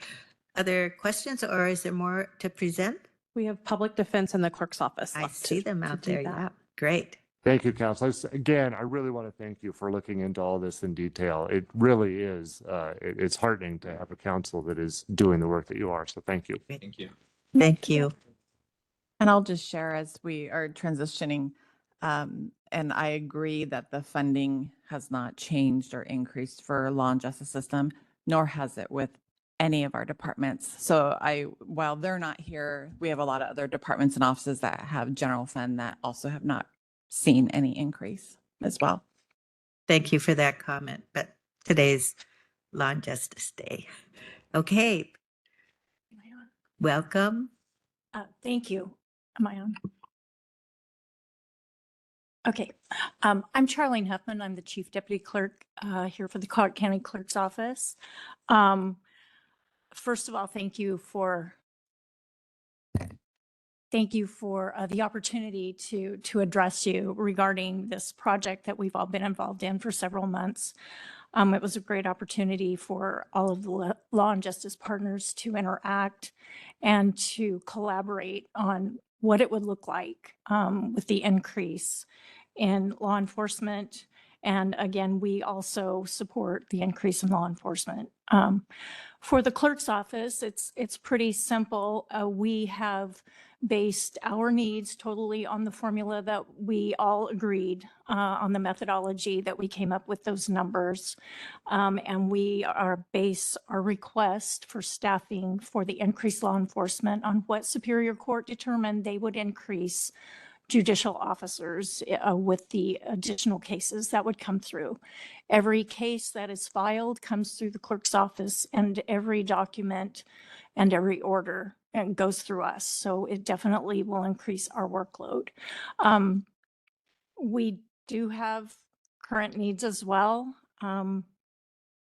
Other questions, or is there more to present? We have public defense in the clerk's office. I left see to- them to out do there. that. Yeah, great. Thank you, Councilors. Again, I really want to thank you for looking into all this in detail. It really is, it's heartening to have a council that is doing the work that you are. So thank you. Thank you. Thank you. And I'll just share as we are transitioning, and I agree that the funding has not changed or increased for law and justice system, nor has it with any of our departments. So while they're not here, we have a lot of other departments and offices that have general fund that also have not seen any increase as well. Thank you for that comment, but today's Law and Justice Day. Okay, Am I on? welcome. Thank you. Am I on? Okay. I'm Charlene Huffman. I'm the Chief Deputy Clerk here for the Clark County Clerk's Office. First of all, thank you for the opportunity to address you regarding this project that we've all been involved in for several months. It was a great opportunity for all of the law and justice partners to interact and to collaborate on what it would look like with the increase in law enforcement. And again, we also support the increase in law enforcement. For the clerk's office, it's pretty simple. We have based our needs totally on the formula that we all agreed on the methodology that we came up with those numbers. And we are base our request for staffing for the increased law enforcement on what Superior Court determined they would increase judicial officers with the additional cases that would come through. Every case that is filed comes through the clerk's office, and every document and every order and goes through us. So it definitely will increase our workload. We do have current needs as well.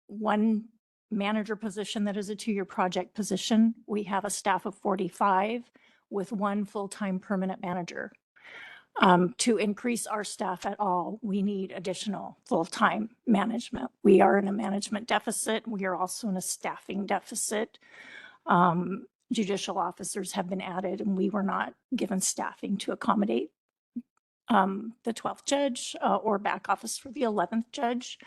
One manager position that is a 2-year project position. We have a staff of 45 with 1 full-time permanent manager. To increase our staff at all, we need additional full-time management. We are in a management deficit. We are also in a staffing deficit. Judicial officers have been added, and we were not given staffing to accommodate the 12th judge or back office for the 11th judge.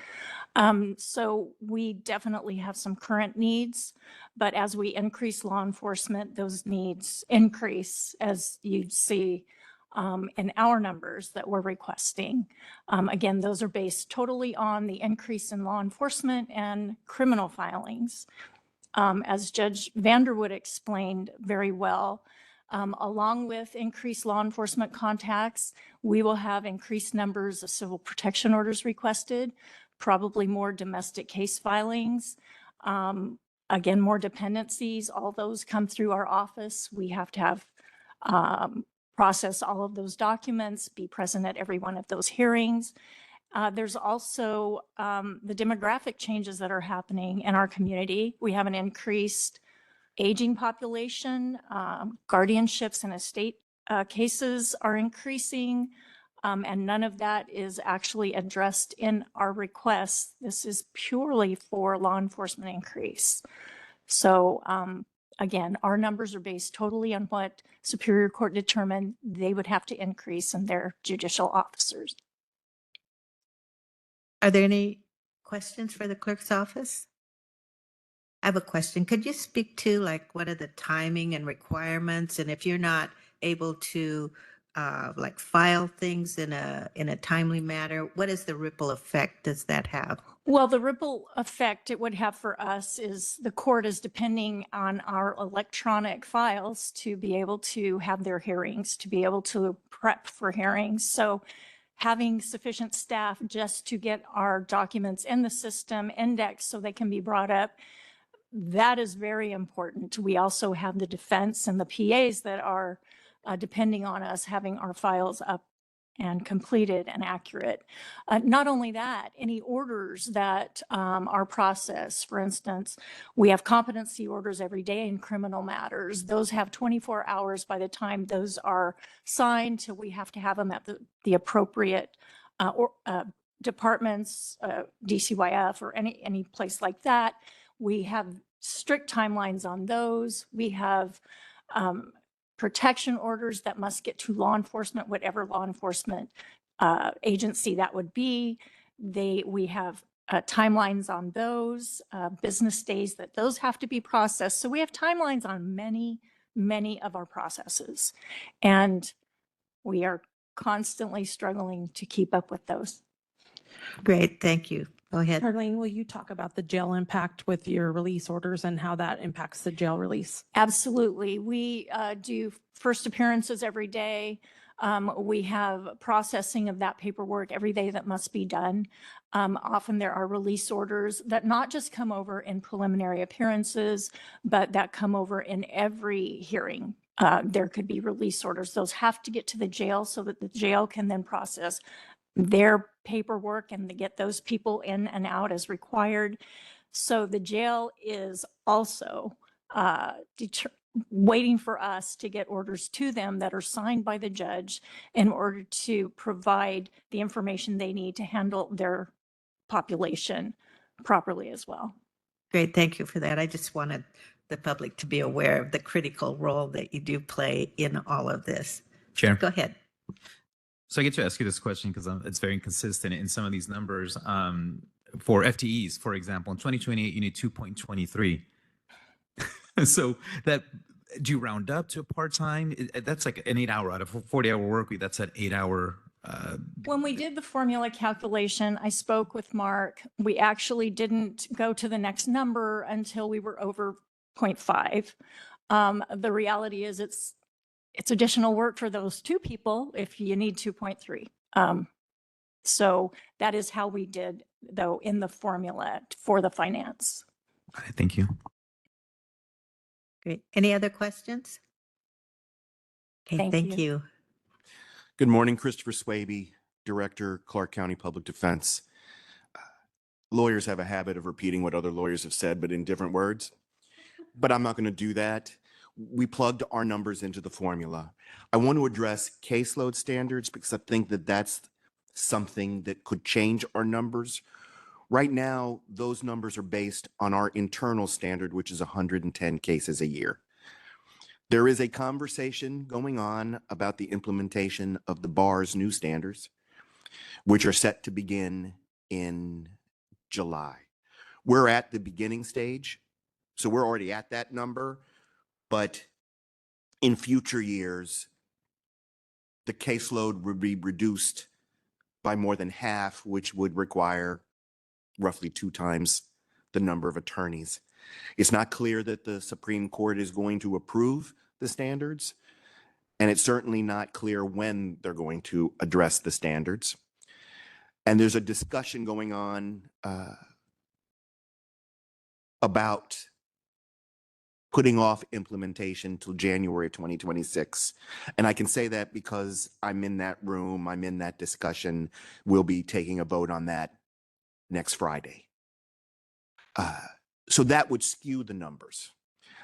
So we definitely have some current needs, but as we increase law enforcement, those needs increase, as you see in our numbers that we're requesting. Again, those are based totally on the increase in law enforcement and criminal filings. As Judge Vanderwood explained very well, along with increased law enforcement contacts, we will have increased numbers of civil protection orders requested, probably more domestic case filings. Again, more dependencies, all those come through our office. We have to have process all of those documents, be present at every one of those hearings. There's also the demographic changes that are happening in our community. We have an increased aging population. Guardianships and estate cases are increasing, and none of that is actually addressed in our requests. This is purely for law enforcement increase. So again, our numbers are based totally on what Superior Court determined they would have to increase in their judicial officers. Are there any questions for the clerk's office? I have a question. Could you speak to like what are the timing and requirements, and if you're not able to like file things in a timely manner, what is the ripple effect does that have? Well, the ripple effect it would have for us is the court is depending on our electronic files to be able to have their hearings, to be able to prep for hearings. So having sufficient staff just to get our documents in the system indexed so they can be brought up, that is very important. We also have the defense and the PAs that are depending on us having our files up and completed and accurate. Not only that, any orders that are processed, for instance, we have competency orders every day in criminal matters. Those have 24 hours by the time those are signed, so we have to have them at the appropriate departments, DCYF or any place like that. We have strict timelines on those. We have protection orders that must get to law enforcement, whatever law enforcement agency that would be. We have timelines on those, business days that those have to be processed. So we have timelines on many of our processes. And we are constantly struggling to keep up with those. Great, thank you. Go ahead. Darlene, will you talk about the jail impact with your release orders and how that impacts the jail release? Absolutely. We do first appearances every day. We have processing of that paperwork every day that must be done. Often there are release orders that not just come over in preliminary appearances, but that come over in every hearing. There could be release orders. Those have to get to the jail so that the jail can then process their paperwork and to get those people in and out as required. So the jail is also waiting for us to get orders to them that are signed by the judge in order to provide the information they need to handle their population properly as well. Great, thank you for that. I just wanted the public to be aware of the critical role that you do play in all of this. Chair. Go ahead. So I get to ask you this question because it's very inconsistent in some of these numbers. For FTEs, for example, in 2028, you need 2.23. So that, do you round up to a part-time? That's like an 8 hour out of a 40-hour work week. That's an 8 hour. When we did the formula calculation, I spoke with Mark. We actually didn't go to the next number until we were over 0.5. The reality is it's additional work for those two people if you need 2.3. So that is how we did, though, in the formula for the finance. Thank you. Great. Any other questions? Okay, Thank thank you. you. Good morning, Christopher Swaby, Director, Clark County Public Defense. Lawyers have a habit of repeating what other lawyers have said, but in different words. But I'm not going to do that. We plugged our numbers into the formula. I want to address caseload standards because I think that that's something that could change our numbers. Right now, those numbers are based on our internal standard, which is 110 cases a year. There is a conversation going on about the implementation of the bar's new standards, which are set to begin in July. We're at the beginning stage, so we're already at that number, but in future years, the caseload would be reduced by more than half, which would require roughly 2 times the number of attorneys. It's not clear that the Supreme Court is going to approve the standards, and it's certainly not clear when they're going to address the standards. And there's a discussion going on about putting off implementation till January 2026. And I can say that because I'm in that room, I'm in that discussion. We'll be taking a vote on that next Friday. So that would skew the numbers.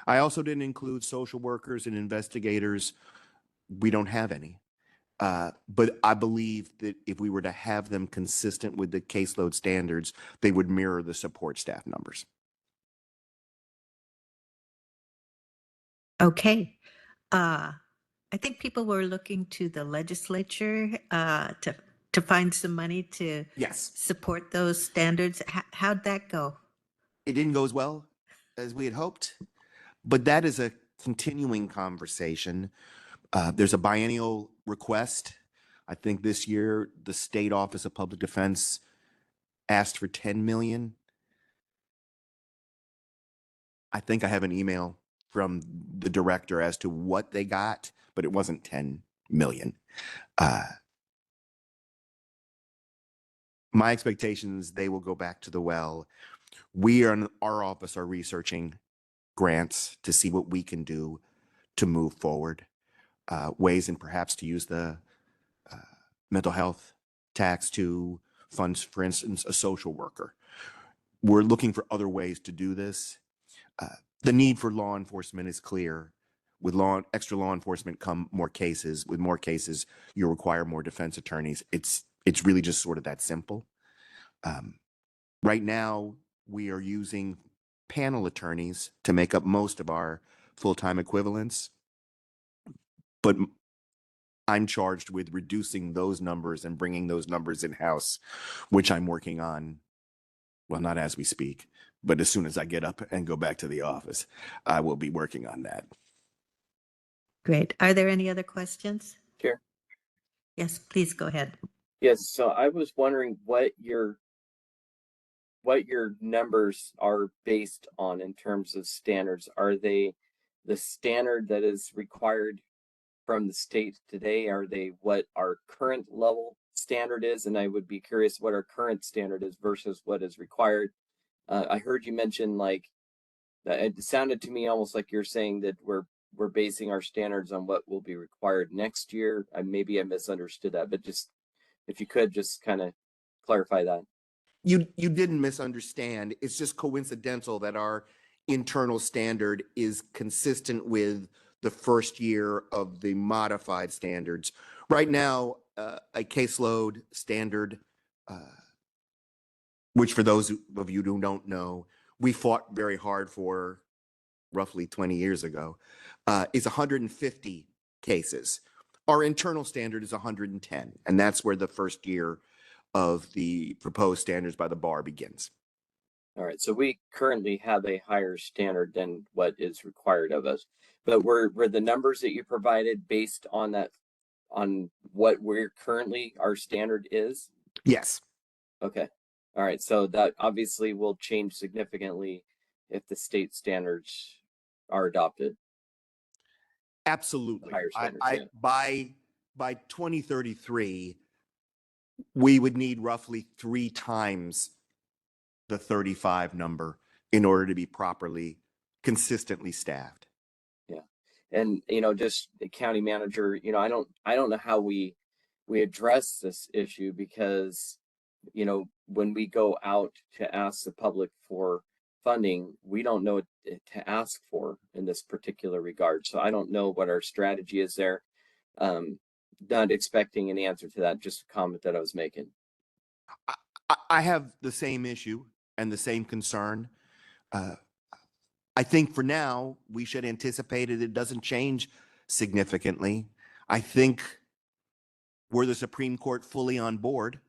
I also didn't include social workers and investigators. We don't have any. But I believe that if we were to have them consistent with the caseload standards, they would mirror the support staff numbers. Okay. I think people were looking to the legislature to find some money to Yes. support those standards. How'd that go? It didn't go as well as we had hoped, but that is a continuing conversation. There's a biennial request. I think this year the State Office of Public Defense asked for 10 million. I think I have an email from the director as to what they got, but it wasn't 10 million. My expectations, they will go back to the well. We are in our office are researching grants to see what we can do to move forward, ways and perhaps to use the mental health tax to fund, for instance, a social worker. We're looking for other ways to do this. The need for law enforcement is clear. With extra law enforcement come more cases. With more cases, you require more defense attorneys. It's really just sort of that simple. Right now, we are using panel attorneys to make up most of our full-time equivalents, but I'm charged with reducing those numbers and bringing those numbers in-house, which I'm working on, well, not as we speak, but as soon as I get up and go back to the office, I will be working on that. Great. Are there any other questions? Chair? Yes, please go ahead. Yes, so I was wondering what your numbers are based on in terms of standards. Are they the standard that is required from the state today? Are they what our current level standard is? And I would be curious what our current standard is versus what is required. I heard you mention like that. It sounded to me almost like you're saying that we're basing our standards on what will be required next year. Maybe I misunderstood that, but just if you could just kind of clarify that. You didn't misunderstand. It's just coincidental that our internal standard is consistent with the first year of the modified standards. Right now, a caseload standard, which for those of you who don't know, we fought very hard for roughly 20 years ago, is 150 cases. Our internal standard is 110, and that's where the first year of the proposed standards by the bar begins. All right, so we currently have a higher standard than what is required of us. But were the numbers that you provided based on that, on what we're currently our standard is? Yes. Okay. All right, so that obviously will change significantly if the state standards are adopted. Absolutely. Higher standards, yeah. By 2033, we would need roughly 3 times the 35 number in order to be properly, consistently staffed. Yeah. And, just the county manager, I don't know how we address this issue because, when we go out to ask the public for funding, we don't know what to ask for in this particular regard. So I don't know what our strategy is there. Not expecting an answer to that, just a comment that I was making. I have the same issue and the same concern. I think for now, we should anticipate it doesn't change significantly. I think were the Supreme Court fully on board,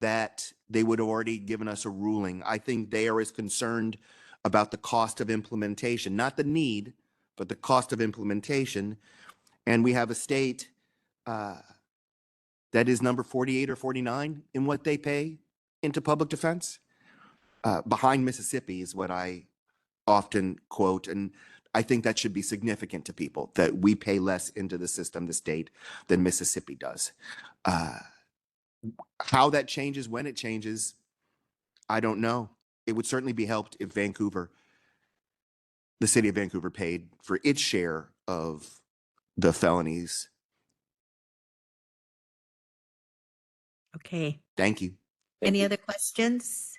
that they would have already given us a ruling. I think they are as concerned about the cost of implementation, not the need, but the cost of implementation. And we have a state that is number 48 or 49 in what they pay into public defense. Behind Mississippi is what I often quote. And I think that should be significant to people, that we pay less into the system, the state, than Mississippi does. How that changes, when it changes, I don't know. It would certainly be helped if the city of Vancouver paid for its share of the felonies. Okay. Thank you. Any other questions?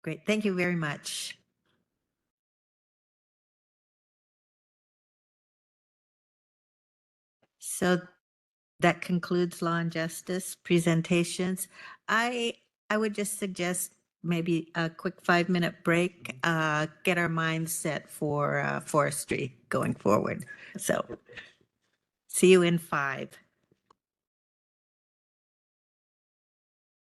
Great. Thank you very much. So that concludes Law and Justice presentations. I would just suggest maybe a quick 5-minute break, get our minds set for forestry going forward. So see you in 5.